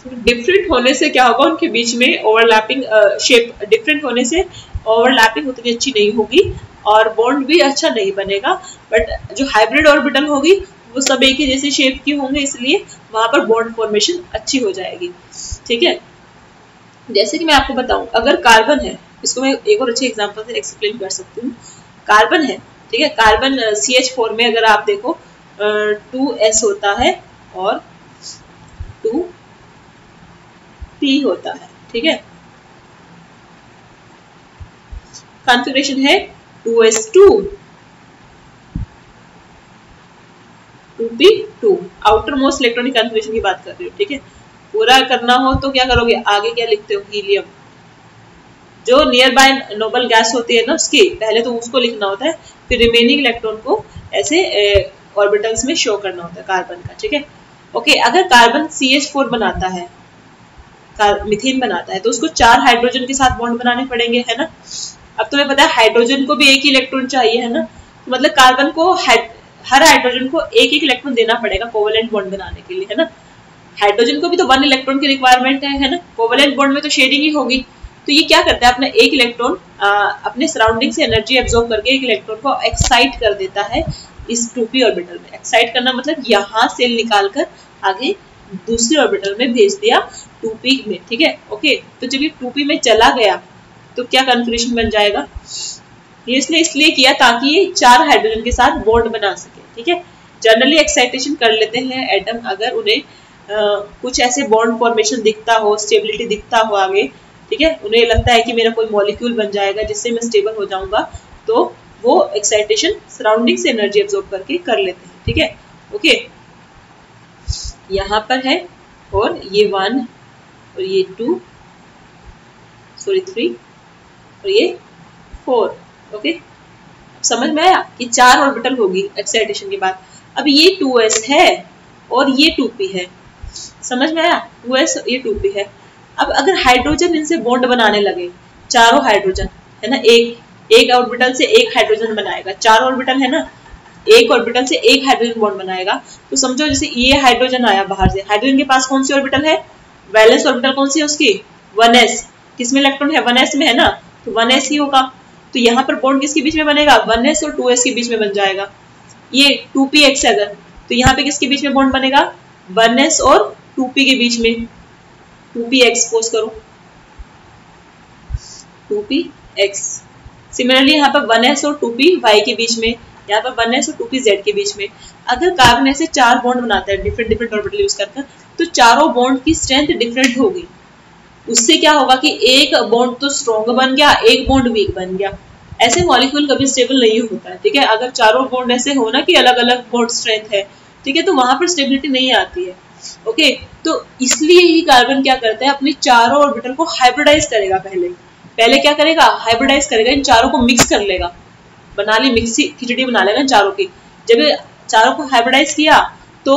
डिफरेंट होने से क्या होगा, उनके बीच में ओवरलैपिंग, शेप डिफरेंट होने से ओवरलैपिंग उतनी अच्छी नहीं होगी और बॉन्ड भी अच्छा नहीं बनेगा। बट जो हाइब्रिड ऑर्बिटल होगी वो सब एक ही जैसे शेप की होंगे, इसलिए वहां पर बॉन्ड फॉर्मेशन अच्छी हो जाएगी, ठीक है। जैसे कि मैं आपको बताऊं, अगर कार्बन है, इसको मैं एक और अच्छे एग्जांपल से एक्सप्लेन कर सकती हूँ। कार्बन है, ठीक है, कार्बन CH4 में अगर आप देखो 2s होता है और 2p होता है, ठीक है। कॉन्फ़िगरेशन है 2s2 2p2, outer most electronic configuration की बात कर रही हूँ, ठीक है। पूरा करना हो तो क्या करोगे, आगे क्या लिखते हो, हीलियम। जो नियर बाय नोबल गैस होती है ना, उसकी पहले तो उसको लिखना होता है, फिर रिमेनिंग इलेक्ट्रॉन को ऐसे ऑर्बिटल्स में शो करना होता है कार्बन का, ठीक है। ओके, अगर कार्बन CH4 बनाता है, मीथेन बनाता है, तो उसको 4 हाइड्रोजन के साथ बॉन्ड बनाने पड़ेंगे, है ना। अब तुम्हें पता है हाइड्रोजन को भी एक ही इलेक्ट्रॉन चाहिए, है ना, तो मतलब कार्बन को हर हाइड्रोजन को एक एक इलेक्ट्रॉन देना पड़ेगा कोवेलेंट बॉन्ड बनाने के लिए, है ना। हाइड्रोजन को भी तो 1 इलेक्ट्रॉन की रिक्वायरमेंट है ना। कोवेलेंट बॉन्ड में तो शेयरिंग ही होगी, तो ये क्या करता है, अपना एक इलेक्ट्रॉन अपने सराउंडिंग से एनर्जी एब्जॉर्ब करके एक इलेक्ट्रॉन को एक्साइट कर देता है इस 2p ऑर्बिटल में। एक्साइट करना मतलब यहाँ सेल निकालकर आगे दूसरे ऑर्बिटल में भेज दिया 2p में, ठीक है। ओके, तो जब ये 2p में चला गया तो क्या कॉन्फ़िगरेशन बन जाएगा, ये इसने इसलिए किया ताकि ये 4 हाइड्रोजन के साथ बॉन्ड बना सके, ठीक है। जनरली एक्साइटेशन कर लेते हैं एटम, अगर उन्हें कुछ ऐसे बॉन्ड फॉर्मेशन दिखता हो, स्टेबिलिटी दिखता हो आगे, ठीक है, उन्हें लगता है कि मेरा कोई मॉलिक्यूल बन जाएगा जिससे मैं स्टेबल हो जाऊंगा, तो वो एक्साइटेशन सराउंडिंग से एनर्जी एब्जॉर्ब करके कर लेते हैं, ठीक है। ओके, यहाँ पर है, और ये 1 और ये 2 सॉरी 3 और ये 4, ओके। समझ में आया कि 4 ऑर्बिटल होगी एक्साइटेशन के बाद। अब ये 2s है और ये 2p है, समझ में आया, 2s ये 2p है। अब अगर हाइड्रोजन इनसे बॉन्ड बनाने लगे, चारों हाइड्रोजन है ना, एक ऑर्बिटल से एक हाइड्रोजन बनाएगा, 4 ऑर्बिटल है ना, एक ऑर्बिटल से एक हाइड्रोजन बॉन्ड बनाएगा, तो समझो जैसे ये हाइड्रोजन आया बाहर से, हाइड्रोजन के पास कौन सी ऑर्बिटल है, वैलेंस ऑर्बिटल कौन सी है उसकी, 1s, किसमें इलेक्ट्रॉन है, 1s में है ना, तो 1s ही होगा। तो यहाँ पर बॉन्ड किसके बीच में बनेगा, 1s और 2s के बीच में बन जाएगा। ये 2px अगर, तो यहाँ पे किसके बीच में बॉन्ड बनेगा, 1s और 2p के बीच में, 2px सपोज करो, 2px। सिमिलरली यहाँ पर 1s और 2py के बीच में, यहाँ पर 1s और 2pz के बीच में। अगर कार्बन ऐसे 4 बॉन्ड बनाता है डिफरेंट ऑर्बिटल यूज करके, तो चारों बॉन्ड की स्ट्रेंथ डिफरेंट होगी, उससे क्या होगा कि एक बॉन्ड तो स्ट्रॉन्ग बन गया, एक बॉन्ड वीक बन गया। ऐसे मॉलिक्यूल कभी स्टेबल नहीं होता है, ठीक है। अगर चारों बॉन्ड ऐसे हो ना कि अलग अलग बॉन्ड स्ट्रेंथ है, ठीक है, तो वहां पर स्टेबिलिटी नहीं आती है। ओके, तो इसलिए ही कार्बन क्या करता है, अपनी चारों ऑर्बिटल को हाइब्रिडाइज करेगा। पहले क्या करेगा, हाइब्रिडाइज करेगा, इन चारों को मिक्स कर लेगा, बना ली मिक्सी खिचड़ी बना लेगा चारों की। जब चारों को हाइब्रिडाइज किया तो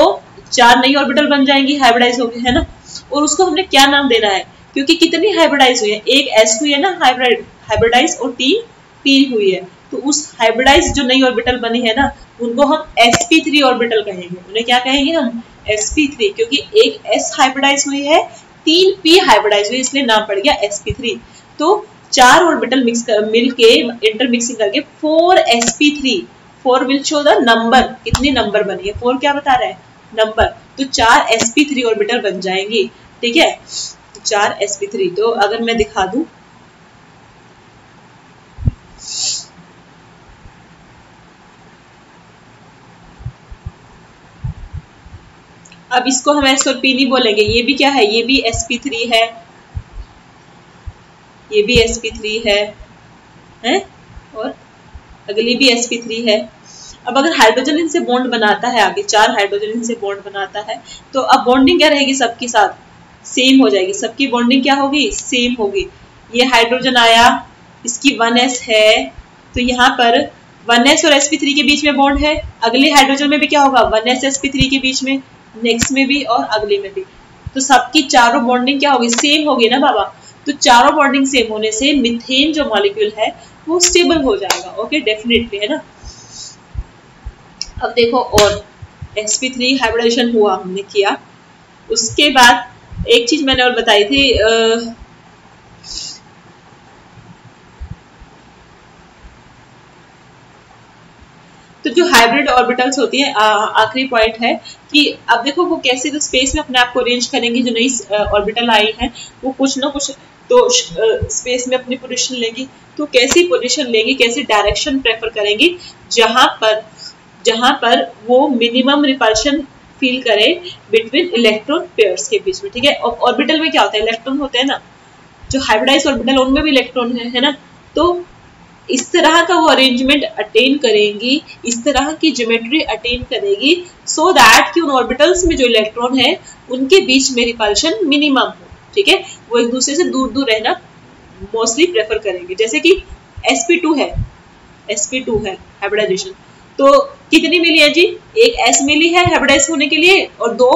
4 नई ऑर्बिटल बन जाएंगी हाइब्रिडाइज होके, है ना। और उसको हमने क्या नाम देना है, क्योंकि कितनी हाइब्रिडाइज हुई है, एक एस हुई है ना हाइब्रिडाइज, और 3 पी हुई है। तो उस हाइब्रिडाइज जो नई ऑर्बिटल बनी है ना, उनको हम sp3 ऑर्बिटल कहेंगे। उन्हें क्या कहेंगे हम, sp3, क्योंकि एक s हाइब्रिडाइज हुई है, 3 p हाइब्रिडाइज हुई, इसलिए नाम पड़ गया sp3। तो 4 ऑर्बिटल मिलके इंटरमिक्सिंग करके 4sp3, 4 will show the number, कितनी नंबर बनी है, 4 क्या बता रहा है, नंबर। तो 4 sp3 ऑर्बिटल बन जाएंगी, ठीक है, 4 sp3। तो अगर मैं दिखा दूं, अब इसको हम s और p नहीं बोलेंगे, ये भी क्या है, ये भी sp3 है, ये भी sp3 है, और अगली भी sp3 है। अब अगर हाइड्रोजन इनसे बॉन्ड बनाता है, आगे 4 हाइड्रोजन इनसे बॉन्ड बनाता है, तो अब बॉन्डिंग क्या रहेगी, सबके साथ सेम हो जाएगी, सबकी बॉन्डिंग क्या होगी, सेम होगी। ये हाइड्रोजन आया, इसकी 1s है, तो यहाँ पर 1s और sp3 के बीच में बॉन्ड है। अगले हाइड्रोजन में भी क्या होगा, 1s sp3 के बीच में, नेक्स्ट में भी और अगले में भी। तो सबकी चारों बॉन्डिंग क्या होगी, सेम होगी ना बाबा। तो चारों बॉन्डिंग सेम होने से मीथेन जो मॉलिक्यूल है वो स्टेबल हो जाएगा। ओके, डेफिनेटली, है ना। अब देखो, और sp3 हाइब्रिडाइजेशन हुआ, हमने किया। उसके बाद एक चीज मैंने और बताई थी, तो जो हाइब्रिड ऑर्बिटल्स होती है, आखिरी पॉइंट है कि अब देखो वो कैसे तो स्पेस में अपने आप को अरेंज करेंगी। जो नई ऑर्बिटल आई है वो कुछ ना कुछ तो स्पेस में अपनी पोजीशन लेंगी। तो कैसी पोजीशन लेंगी, कैसी डायरेक्शन प्रेफर करेंगी, जहां पर वो मिनिमम रिपल्शन फील करे बिटवीन इलेक्ट्रॉन पेयर्स के बीच में, ठीक है। ऑर्बिटल में क्या होता है, इलेक्ट्रॉन होते हैं ना, जो हाइब्रिडाइज ऑर्बिटल उनमें भी इलेक्ट्रॉन है ना। तो इस तरह का वो अरेंजमेंट अटेन करेंगी, इस तरह की ज्योमेट्री अटेन करेगी, सो दैट कि उन ऑर्बिटल्स में जो इलेक्ट्रॉन है उनके बीच में रिपल्शन मिनिमम हो, ठीक है। वो एक दूसरे से दूर दूर रहना मोस्टली प्रेफर करेंगे। जैसे कि sp2 है हाइब्रिडाइजेशन, तो कितनी मिली है जी, एक s मिली है हाइब्रिडाइज होने के लिए, और 2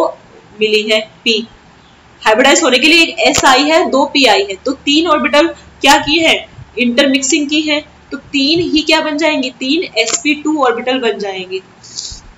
मिली है p हाइब्रिडाइज होने के लिए। एक s आई है, 2 p आई है, तो 3 ऑर्बिटल क्या की है, इंटरमिक्सिंग की है। तो 3 ही क्या बन जाएंगी, 3 sp2 ऑर्बिटल बन जाएंगी।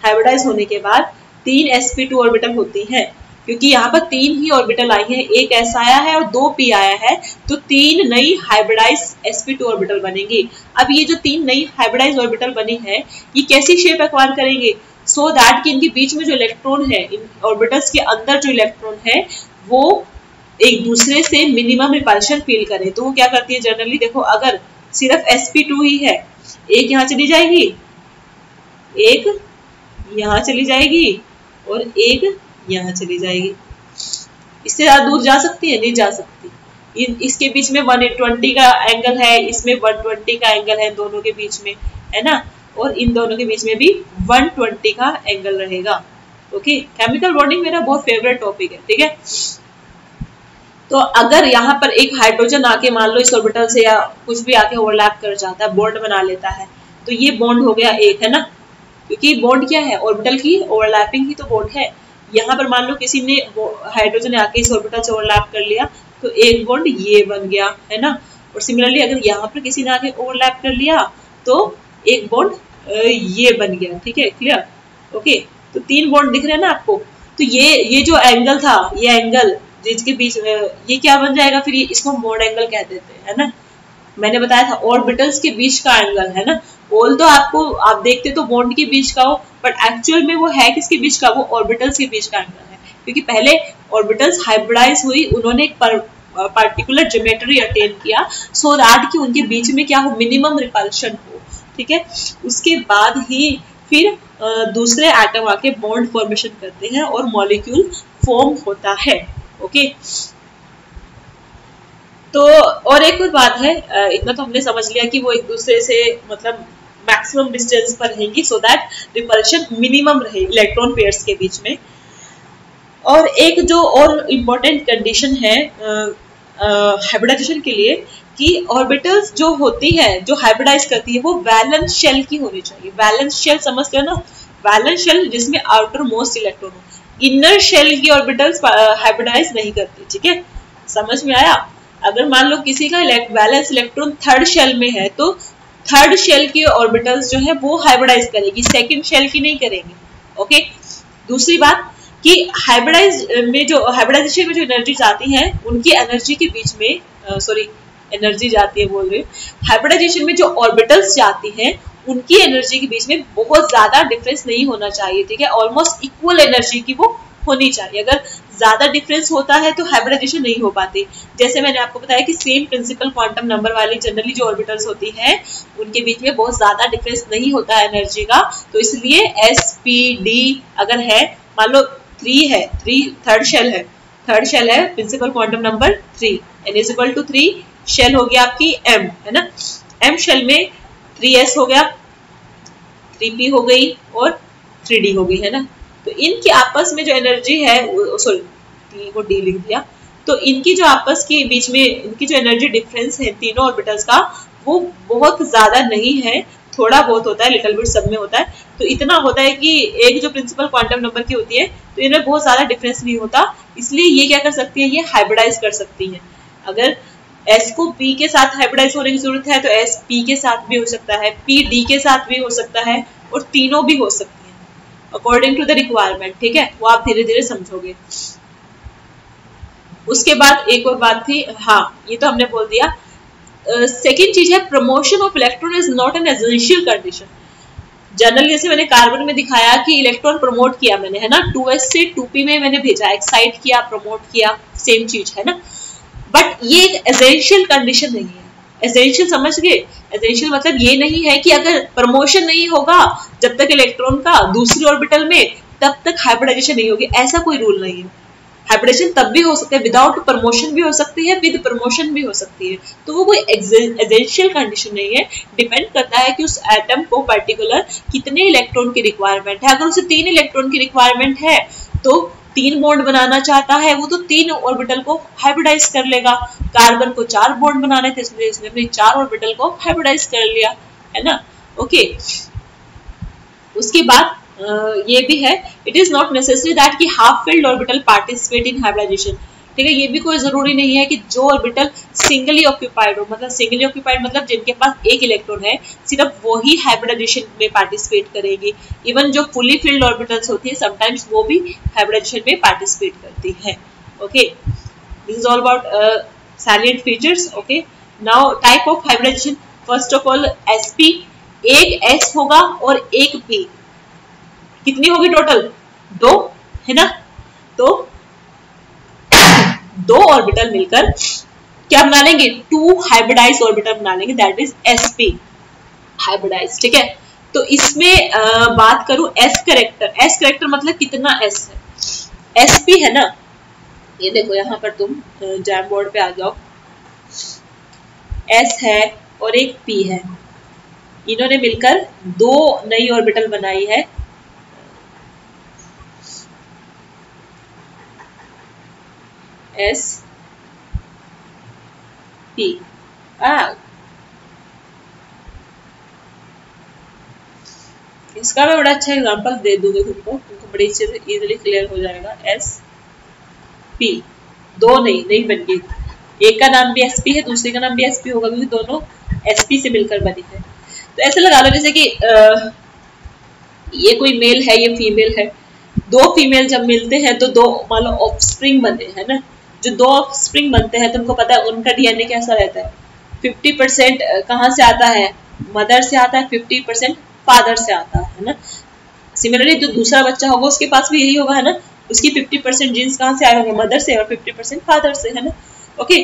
हाइब्रिडाइज होने के बाद 3 sp2 ऑर्बिटल होती हैं, क्योंकि यहाँ पर 3 ही ऑर्बिटल आई हैं, एक s आया है और 2 p आया है, तो 3 नई हाइब्रिडाइज sp2 ऑर्बिटल बनेंगी। अब ये जो 3 नई हाइब्रिडाइज ऑर्बिटल बनी है, ये कैसी शेप एक्वायर करेंगे, सो दैट कि इनके बीच में जो इलेक्ट्रॉन है, इन ऑर्बिटल्स के अंदर जो इलेक्ट्रॉन है वो एक दूसरे से मिनिमम रिपल्शन फील करें। तो वो क्या करती है जनरली, देखो अगर सिर्फ sp2 ही है, एक यहाँ चली जाएगी, एक यहाँ चली जाएगी, और एक यहाँ चली जाएगी। इससे ज्यादा दूर जा सकती है, नहीं जा सकती। इसके बीच में 120 का एंगल है, इसमें 120 का एंगल है, दोनों के बीच में, है ना। और इन दोनों के बीच में भी 120 का एंगल रहेगा। ओके, केमिकल बॉन्डिंग मेरा बहुत फेवरेट टॉपिक है, ठीक है। तो अगर यहाँ पर एक हाइड्रोजन आके मान लो इस ऑर्बिटल से या कुछ भी आके ओवरलैप कर जाता है, बॉन्ड बना लेता है, तो ये बॉन्ड हो गया एक, है ना, क्योंकि बॉन्ड क्या है, ऑर्बिटल की ओवरलैपिंग ही तो बॉन्ड है। यहाँ पर मान लो किसी ने हाइड्रोजन ने आके इस ऑर्बिटल से ओवरलैप कर लिया, तो एक बॉन्ड ये बन गया, है ना। और सिमिलरली अगर यहाँ पर किसी ने आके ओवरलैप कर लिया तो एक बॉन्ड ये बन गया, ठीक है, क्लियर। ओके, तो 3 बॉन्ड दिख रहे हैं ना आपको। तो ये जो एंगल था, ये एंगल जिसके बीच ये क्या बन जाएगा, फिर ये इसको मोड एंगल कह देते हैं, है ना। मैंने बताया था ऑर्बिटल्स के बीच का एंगल, है ना। ऑल तो आपको आप देखते तो बॉन्ड के बीच का हो, बट एक्चुअल में वो है किसके बीच का, वो ऑर्बिटल्स के बीच का एंगल है। क्योंकि पहले ऑर्बिटल्स हाइब्रिडाइज हुई, उन्होंने एक पार्टिकुलर ज्योमेट्री अटेन किया, सो दैट कि उनके बीच में क्या हो, मिनिमम रिपल्शन हो, ठीक है। उसके बाद ही फिर दूसरे एटम आके बॉन्ड फॉर्मेशन करते हैं और मॉलिक्यूल फॉर्म होता है। ओके, तो और एक और बात है, इतना तो हमने समझ लिया कि वो एक दूसरे से मतलब मैक्सिमम डिस्टेंस पर रहेंगी सो दैट रिपल्शन मिनिमम रहे इलेक्ट्रॉन पेयर्स के बीच में। और एक जो और इम्पोर्टेंट कंडीशन है हाइब्रिडाइजेशन के लिए कि ऑर्बिटल्स जो होती है जो हाइब्रिडाइज करती है वो वैलेंस शेल की होनी चाहिए। वैलेंस शेल समझते हो ना, वैलेंस शेल जिसमें आउटर मोस्ट इलेक्ट्रॉन हो। इनर शेल की ऑर्बिटल्स हाइब्रिडाइज नहीं करती, ठीक है, समझ में आया। अगर मान लो किसी का वैलेंस इलेक्ट्रॉन थर्ड शेल में है तो थर्ड शेल की ऑर्बिटल्स जो है वो हाइब्रिडाइज करेगी, सेकंड शेल की नहीं करेंगे। ओके, दूसरी बात कि हाइब्रिडाइजेशन में जो एनर्जी जाती है उनकी एनर्जी के बीच में एनर्जी जाती है बोल रही हूँ, हाइब्रिडाइजेशन में जो ऑर्बिटल्स जाती हैं उनकी एनर्जी के बीच में बहुत ज्यादा डिफरेंस नहीं होना चाहिए, ठीक है, ऑलमोस्ट इक्वल एनर्जी की वो होनी चाहिए। अगर ज्यादा डिफरेंस होता है तो हाइब्रिडाइजेशन नहीं हो पाती। जैसे मैंने आपको बताया कि सेम प्रिंसिपल क्वांटम नंबर वाली जनरली जो ऑर्बिटल्स होती हैं उनके बीच में बहुत ज्यादा डिफरेंस नहीं होता है एनर्जी का, तो इसलिए sp_d अगर है, मान लो 3 है, 3 थर्ड शेल है principal quantum number 3 n is equal to 3, shell हो गया आपकी m, है ना, m शेल में 3s हो गया, 3p हो गई और 3d हो गई, है ना। तो इनकी आपस में जो एनर्जी है, सॉरी को d लिख दिया, तो इनकी जो आपस के बीच में इनकी जो एनर्जी डिफरेंस है तीनों ऑर्बिटल्स का वो बहुत ज्यादा नहीं है, थोड़ा बहुत होता है, लिटिल बिट सब में होता है। तो इतना होता है कि एक जो प्रिंसिपल क्वांटम नंबर की होती है तो इनमें बहुत ज्यादा डिफरेंस नहीं होता, इसलिए ये क्या कर सकती है, ये हाइब्रिडाइज कर सकती है। अगर s को p के साथ हाइब्रिडाइज होने की जरूरत है तो s p के साथ भी हो सकता है, p d के साथ भी हो सकता है और तीनों भी हो सकती है अकॉर्डिंग टू द रिक्वायरमेंट, ठीक है, वो आप धीरे धीरे समझोगे। उसके बाद एक और बात थी, हाँ ये तो हमने बोल दिया। सेकेंड चीज है promotion of electron is not an essential condition. Generally जैसे मैंने कार्बन में दिखाया कि इलेक्ट्रॉन प्रमोट किया मैंने, है ना, 2s से 2p में मैंने भेजा, एक्साइट किया, प्रमोट किया, सेम चीज है ना, बट ये एक एसेंशियल कंडीशन नहीं है। एसेंशियल समझ गए, एसेंशियल मतलब ये नहीं है कि अगर प्रमोशन नहीं होगा जब तक इलेक्ट्रॉन का दूसरी ऑर्बिटल में तब तक हाइब्रिडाइजेशन नहीं होगी, ऐसा कोई रूल नहीं है। हाइब्रिडेशन तब भी हो सकता है, विदाउट प्रमोशन भी हो सकती है, विद प्रमोशन भी हो सकती है, तो वो कोई एसेंशियल कंडीशन नहीं है। डिपेंड करता है कि उस एटम को पर्टिकुलर कितने इलेक्ट्रॉन की रिक्वायरमेंट है। अगर उसे 3 इलेक्ट्रॉन की रिक्वायरमेंट है तो 3 बॉन्ड बनाना चाहता है वो तो 3 ऑर्बिटल को हाइब्रिडाइज कर लेगा। कार्बन को 4 बॉन्ड बनाने थे इसलिए इसने अपने 4 ऑर्बिटल को हाइब्रिडाइज कर लिया, है ना। ओके, उसके बाद ये भी है, it is not necessary that कि half filled orbital participate in hybridisation, ठीक है, ये भी कोई जरूरी नहीं है कि जो ऑर्बिटल सिंगली ऑक्यूपाइड हो, मतलब सिंगली ऑक्यूपाइड मतलब जिनके पास एक इलेक्ट्रॉन है सिर्फ वो ही हाइब्रिडाइजेशन में पार्टिसिपेट करेगी। इवन जो फुली फिल्ड ऑर्बिटल्स होती है समटाइम्स वो भी हाइब्रिडाइजेशन में पार्टिसिपेट करती है। Okay, this is all about salient features. Okay, now type of hybridization, first of all sp, एक s होगा और एक p, कितनी होगी टोटल 2, है ना। तो 2 ऑर्बिटल मिलकर क्या बना लेंगे, 2 हाइब्रिडाइज ऑर्बिटल बना लेंगे, दैट इज sp हाइब्रिडाइज, ठीक है। तो इसमें बात करूं s करेक्टर मतलब कितना s है, sp है ना, ये देखो यहाँ पर तुम जैम बोर्ड पे आ जाओ, s है और एक p है, इन्होंने मिलकर 2 नई ऑर्बिटल बनाई है, s p। इसका मैं बड़ा अच्छा एग्जांपल दे दूंगी तुमको बड़ी अच्छे से इजीली क्लियर हो जाएगा। s p 2 नहीं बन गई, एक का नाम भी sp है दूसरे का नाम भी sp होगा क्योंकि दोनों sp से मिलकर बनी है। तो ऐसे लगा लो जैसे कि ये कोई मेल है ये फीमेल है, 2 फीमेल जब मिलते हैं तो 2 मान लो ऑफस्प्रिंग बने, है ना। जो 2 ऑफस्प्रिंग बनते हैं तुमको पता है उनका डीएनए कैसा रहता है, 50% कहाँ से आता है, मदर से आता है, 50% फादर से आता है ना। सिमिलरली जो दूसरा बच्चा होगा उसके पास भी यही होगा, है ना, उसकी 50% जीन्स कहाँ से आए होंगे, मदर से और 50% फादर से, है ना। ओके,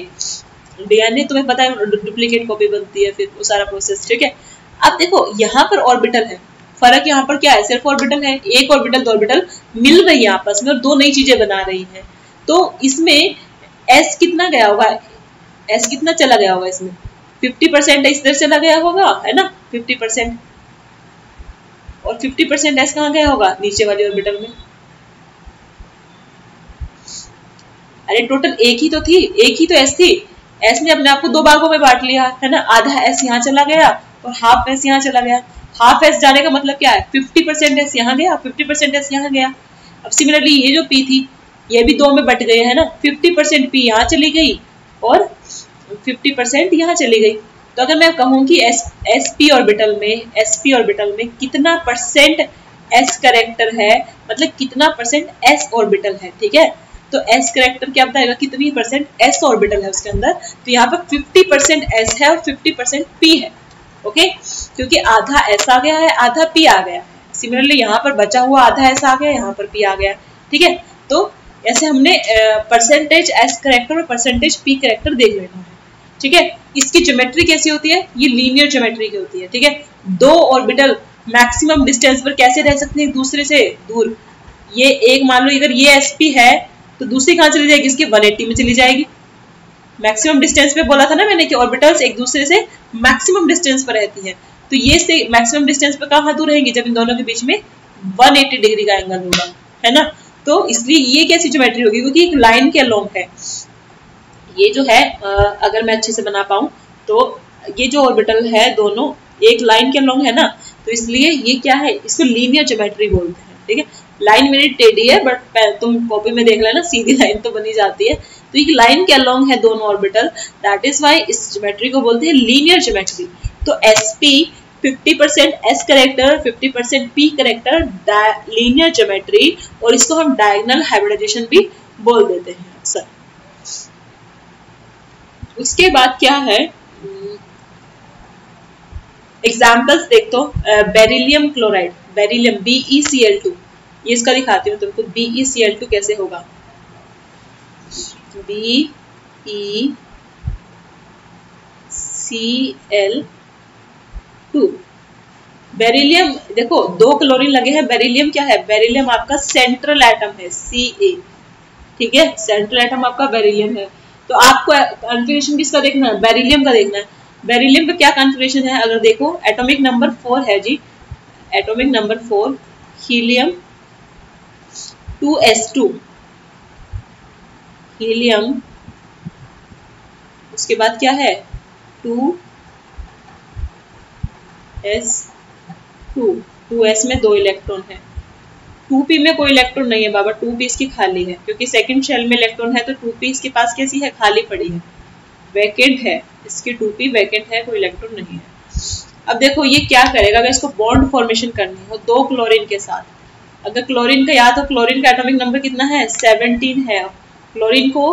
डीएनए तुम्हें पता है डुप्लीकेट कॉपी बनती है, फिर वो सारा प्रोसेस, ठीक है। अब देखो यहाँ पर ऑर्बिटल है, फर्क यहाँ पर क्या है, सिर्फ ऑर्बिटल है, एक ऑर्बिटल 2 ऑर्बिटल मिल रही है आपस में और 2 नई चीजें बना रही है। तो इसमें s कितना गया होगा, S कितना चला गया होगा इसमें, 50% इधर चला गया होगा, है ना 50%, और 50% S कहाँ गया होगा, नीचे वाली ऑर्बिटल में। अरे टोटल एक ही तो थी, एक ही तो S थी, S ने अपने आप को दो भागों में बांट लिया, है ना, आधा S यहाँ चला गया और हाफ S यहाँ चला गया। हाफ S जाने का मतलब क्या है, 50% S यहाँ गया, 50% S यहाँ गया। अब सिमिलरली ये जो P थी, ये भी दो में बट गए, है ना, 50% P यहाँ चली गई और 50% यहाँ चली गई। तो अगर मैं कहूँ कि sp ऑर्बिटल में कितना परसेंट s करेक्टर है, मतलब कितना परसेंट s ऑर्बिटल है, ठीक है, तो s करेक्टर क्या बताएगा, कितनी परसेंट s ऑर्बिटल है उसके अंदर। तो यहाँ पर 50% s है और 50% p है, ओके, क्योंकि आधा s आ गया है, आधा p आ गया है। सिमिलरली यहाँ पर बचा हुआ आधा s आ गया, यहाँ पर p आ गया, ठीक है। तो ऐसे हमने परसेंटेज s करेक्टर और परसेंटेज p करेक्टर देख लेना है, ठीक है। इसकी ज्योमेट्री कैसी होती है, ये लीनियर ज्योमेट्री की होती है, ठीक है। दो ऑर्बिटल मैक्सिमम डिस्टेंस पर कैसे रह सकते हैं एक दूसरे से दूर। ये एक मान लो अगर ये sp है तो दूसरी कहाँ चली जाएगी, इसके 180 में चली जाएगी। मैक्सिमम डिस्टेंस पे बोला था ना मैंने कि ऑर्बिटल्स एक दूसरे से मैक्सिमम डिस्टेंस पर रहती हैं। तो ये से मैक्सिमम डिस्टेंस पर कहाँ दूर रहेंगी, जब इन दोनों के बीच में 180 डिग्री का एंगल होगा, है ना। तो इसलिए ये कैसी ज्योमेट्री होगी, क्योंकि एक लाइन के अलोंग है ये जो है। अगर मैं अच्छे से बना पाऊं तो ये जो ऑर्बिटल है दोनों एक लाइन के अलोंग है ना, तो इसलिए ये क्या है, इसको लीनियर ज्योमेट्री बोलते हैं, ठीक है। लाइन मेरी टेढ़ी है, बट तुम कॉपी में देख लेना, सीधी लाइन तो बनी जाती है। तो एक लाइन के अलोंग है दोनों ऑर्बिटल, दैट इज व्हाई इस ज्योमेट्री को बोलते हैं लीनियर ज्योमेट्री। तो sp 50% s character, 50% p character, linear geometry, और इसको हम डायगोनल हाइब्रिडाइजेशन भी बोल देते हैं अक्सर। उसके बाद क्या है, एग्जाम्पल्स देख तो, बेरिलियम क्लोराइड, बेरिलियम BeCl2, ये इसका दिखाती हूँ तुमको, BeCl2 कैसे होगा, BeCl2। बेरिलियम देखो दो क्लोरीन लगे हैं, बेरिलियम क्या है, बेरिलियम आपका सेंट्रल एटम है Ca, ठीक है, सेंट्रल एटम आपका बेरिलियम है। तो आपको कॉन्फ़िगरेशन किसका देखना है, बेरिलियम का देखना है। बेरिलियम का क्या कॉन्फ़िगरेशन है, अगर देखो एटॉमिक नंबर 4 है जी, atomic number 4, helium 2s2, helium, उसके बाद क्या है 2s2, 2s में 2 इलेक्ट्रॉन है, 2p में कोई इलेक्ट्रॉन नहीं है बाबा, 2p इसकी खाली है, क्योंकि सेकंड शेल में इलेक्ट्रॉन है, तो 2p इसके पास कैसी है, खाली पड़ी है, वैकेंट है, इसकी 2p वैकेंट है, कोई इलेक्ट्रॉन नहीं है। अब देखो ये क्या करेगा, अगर इसको बॉन्ड फॉर्मेशन करनी हो दो क्लोरीन के साथ, अगर क्लोरीन का या तो क्लोरीन का एटॉमिक नंबर कितना है 17 है, क्लोरीन को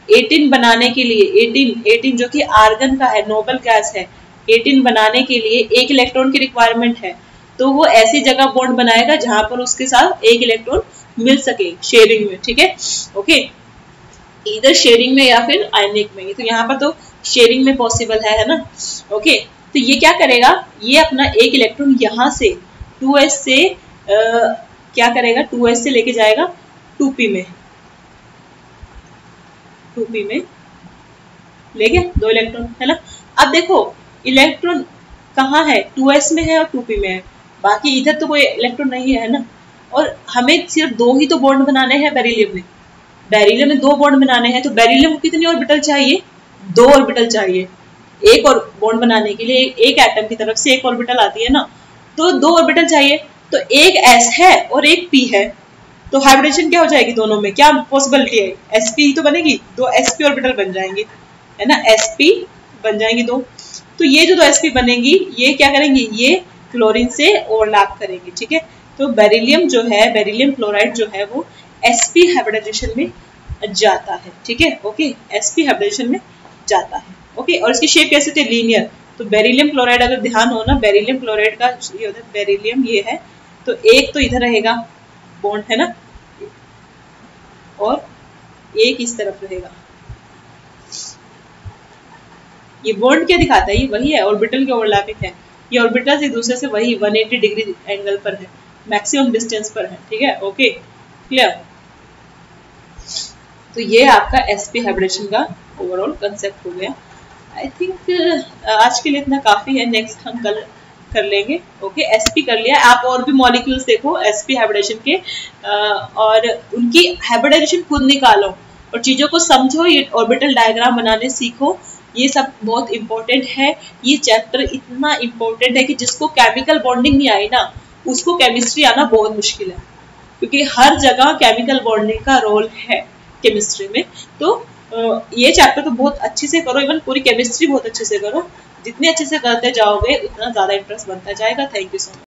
18 बनाने के लिए 18 जो कि आर्गन का है, नोबल गैस है, 18 बनाने के लिए एक इलेक्ट्रॉन की रिक्वायरमेंट है। तो वो ऐसी जगह बॉन्ड बनाएगा जहां पर उसके साथ एक इलेक्ट्रॉन मिल सके शेयरिंग में, ठीक है, ओके, इधर शेयरिंग में या फिर आयनिक में। तो यहाँ पर तो शेयरिंग में पॉसिबल है ना, ओके। तो ये क्या करेगा, ये अपना एक इलेक्ट्रॉन यहाँ से 2s से क्या करेगा, 2s से लेके जाएगा 2p में, 2p में ले गया 2 इलेक्ट्रॉन, है ना। अब देखो इलेक्ट्रॉन कहाँ है, 2s में है और 2p में है, बाकी इधर तो कोई इलेक्ट्रॉन नहीं है ना। और हमें सिर्फ 2 ही तो बॉन्ड बनाने हैं बेरिलियम में, बेरिलियम में 2 बॉन्ड बनाने हैं, तो बेरिलियम को कितनी ऑर्बिटल चाहिए, 2 ऑर्बिटल चाहिए। एक और बॉन्ड बनाने के लिए एक एटम की तरफ से एक ऑर्बिटल आती है ना, तो 2 ऑर्बिटल चाहिए। तो एक s है और एक p है, तो हाइब्रिडेशन क्या हो जाएगी दोनों में, क्या पॉसिबिलिटी है, sp तो बनेगी, 2 sp ऑर्बिटल बन जाएंगे, है ना, sp बन जाएंगी 2। तो ये जो 2 sp बनेंगी ये क्या करेंगी, ये क्लोरीन से ओवरलैप करेंगे, ठीक है। तो बेरिलियम जो है, बेरिलियम क्लोराइड जो है वो sp हाइब्रिडाइजेशन में जाता है, ठीक है, ओके, sp हाइब्रिडेशन में जाता है, ओके। और इसकी शेप कैसे थे, लीनियर। तो बेरिलियम क्लोराइड अगर ध्यान हो ना, बेरिलियम क्लोराइड का ये होता है, बेरिलियम ये है, तो एक तो इधर रहेगा बॉन्ड, है ना, और एक इस तरफ रहेगा। ये बॉन्ड क्या दिखाता है, ये वही है, ऑर्बिटल के ओवरलैपिंग है, ये ऑर्बिटल्स एक दूसरे से वही 180 डिग्री एंगल पर है, मैक्सिमम डिस्टेंस पर है, ठीक है, ओके, क्लियर। तो ये आपका sp हाइब्रिडेशन का ओवरऑल कंसेप्ट हो गया। आई थिंक आज के लिए इतना काफी है, नेक्स्ट हम कल कर लेंगे। ओके, एसपी कर लिया, आप और भी मॉलिक्यूल्स देखो एसपी हाइब्रिडाइजेशन के, और उनकी हाइब्रिडाइजेशन खुद निकालो और चीजों को समझो, ये ऑर्बिटल डायग्राम बनाने सीखो, ये सब बहुत इंपॉर्टेंट है। ये चैप्टर इतना इंपॉर्टेंट है कि जिसको केमिकल बॉन्डिंग नहीं आई ना, उसको केमिस्ट्री आना बहुत मुश्किल है, क्योंकि हर जगह केमिकल बॉन्डिंग का रोल है केमिस्ट्री में। तो ये चैप्टर तो बहुत अच्छे से करो, इवन पूरी केमिस्ट्री बहुत अच्छे से करो। जितने अच्छे से करते जाओगे उतना ज्यादा इंटरेस्ट बनता जाएगा। Thank you so much.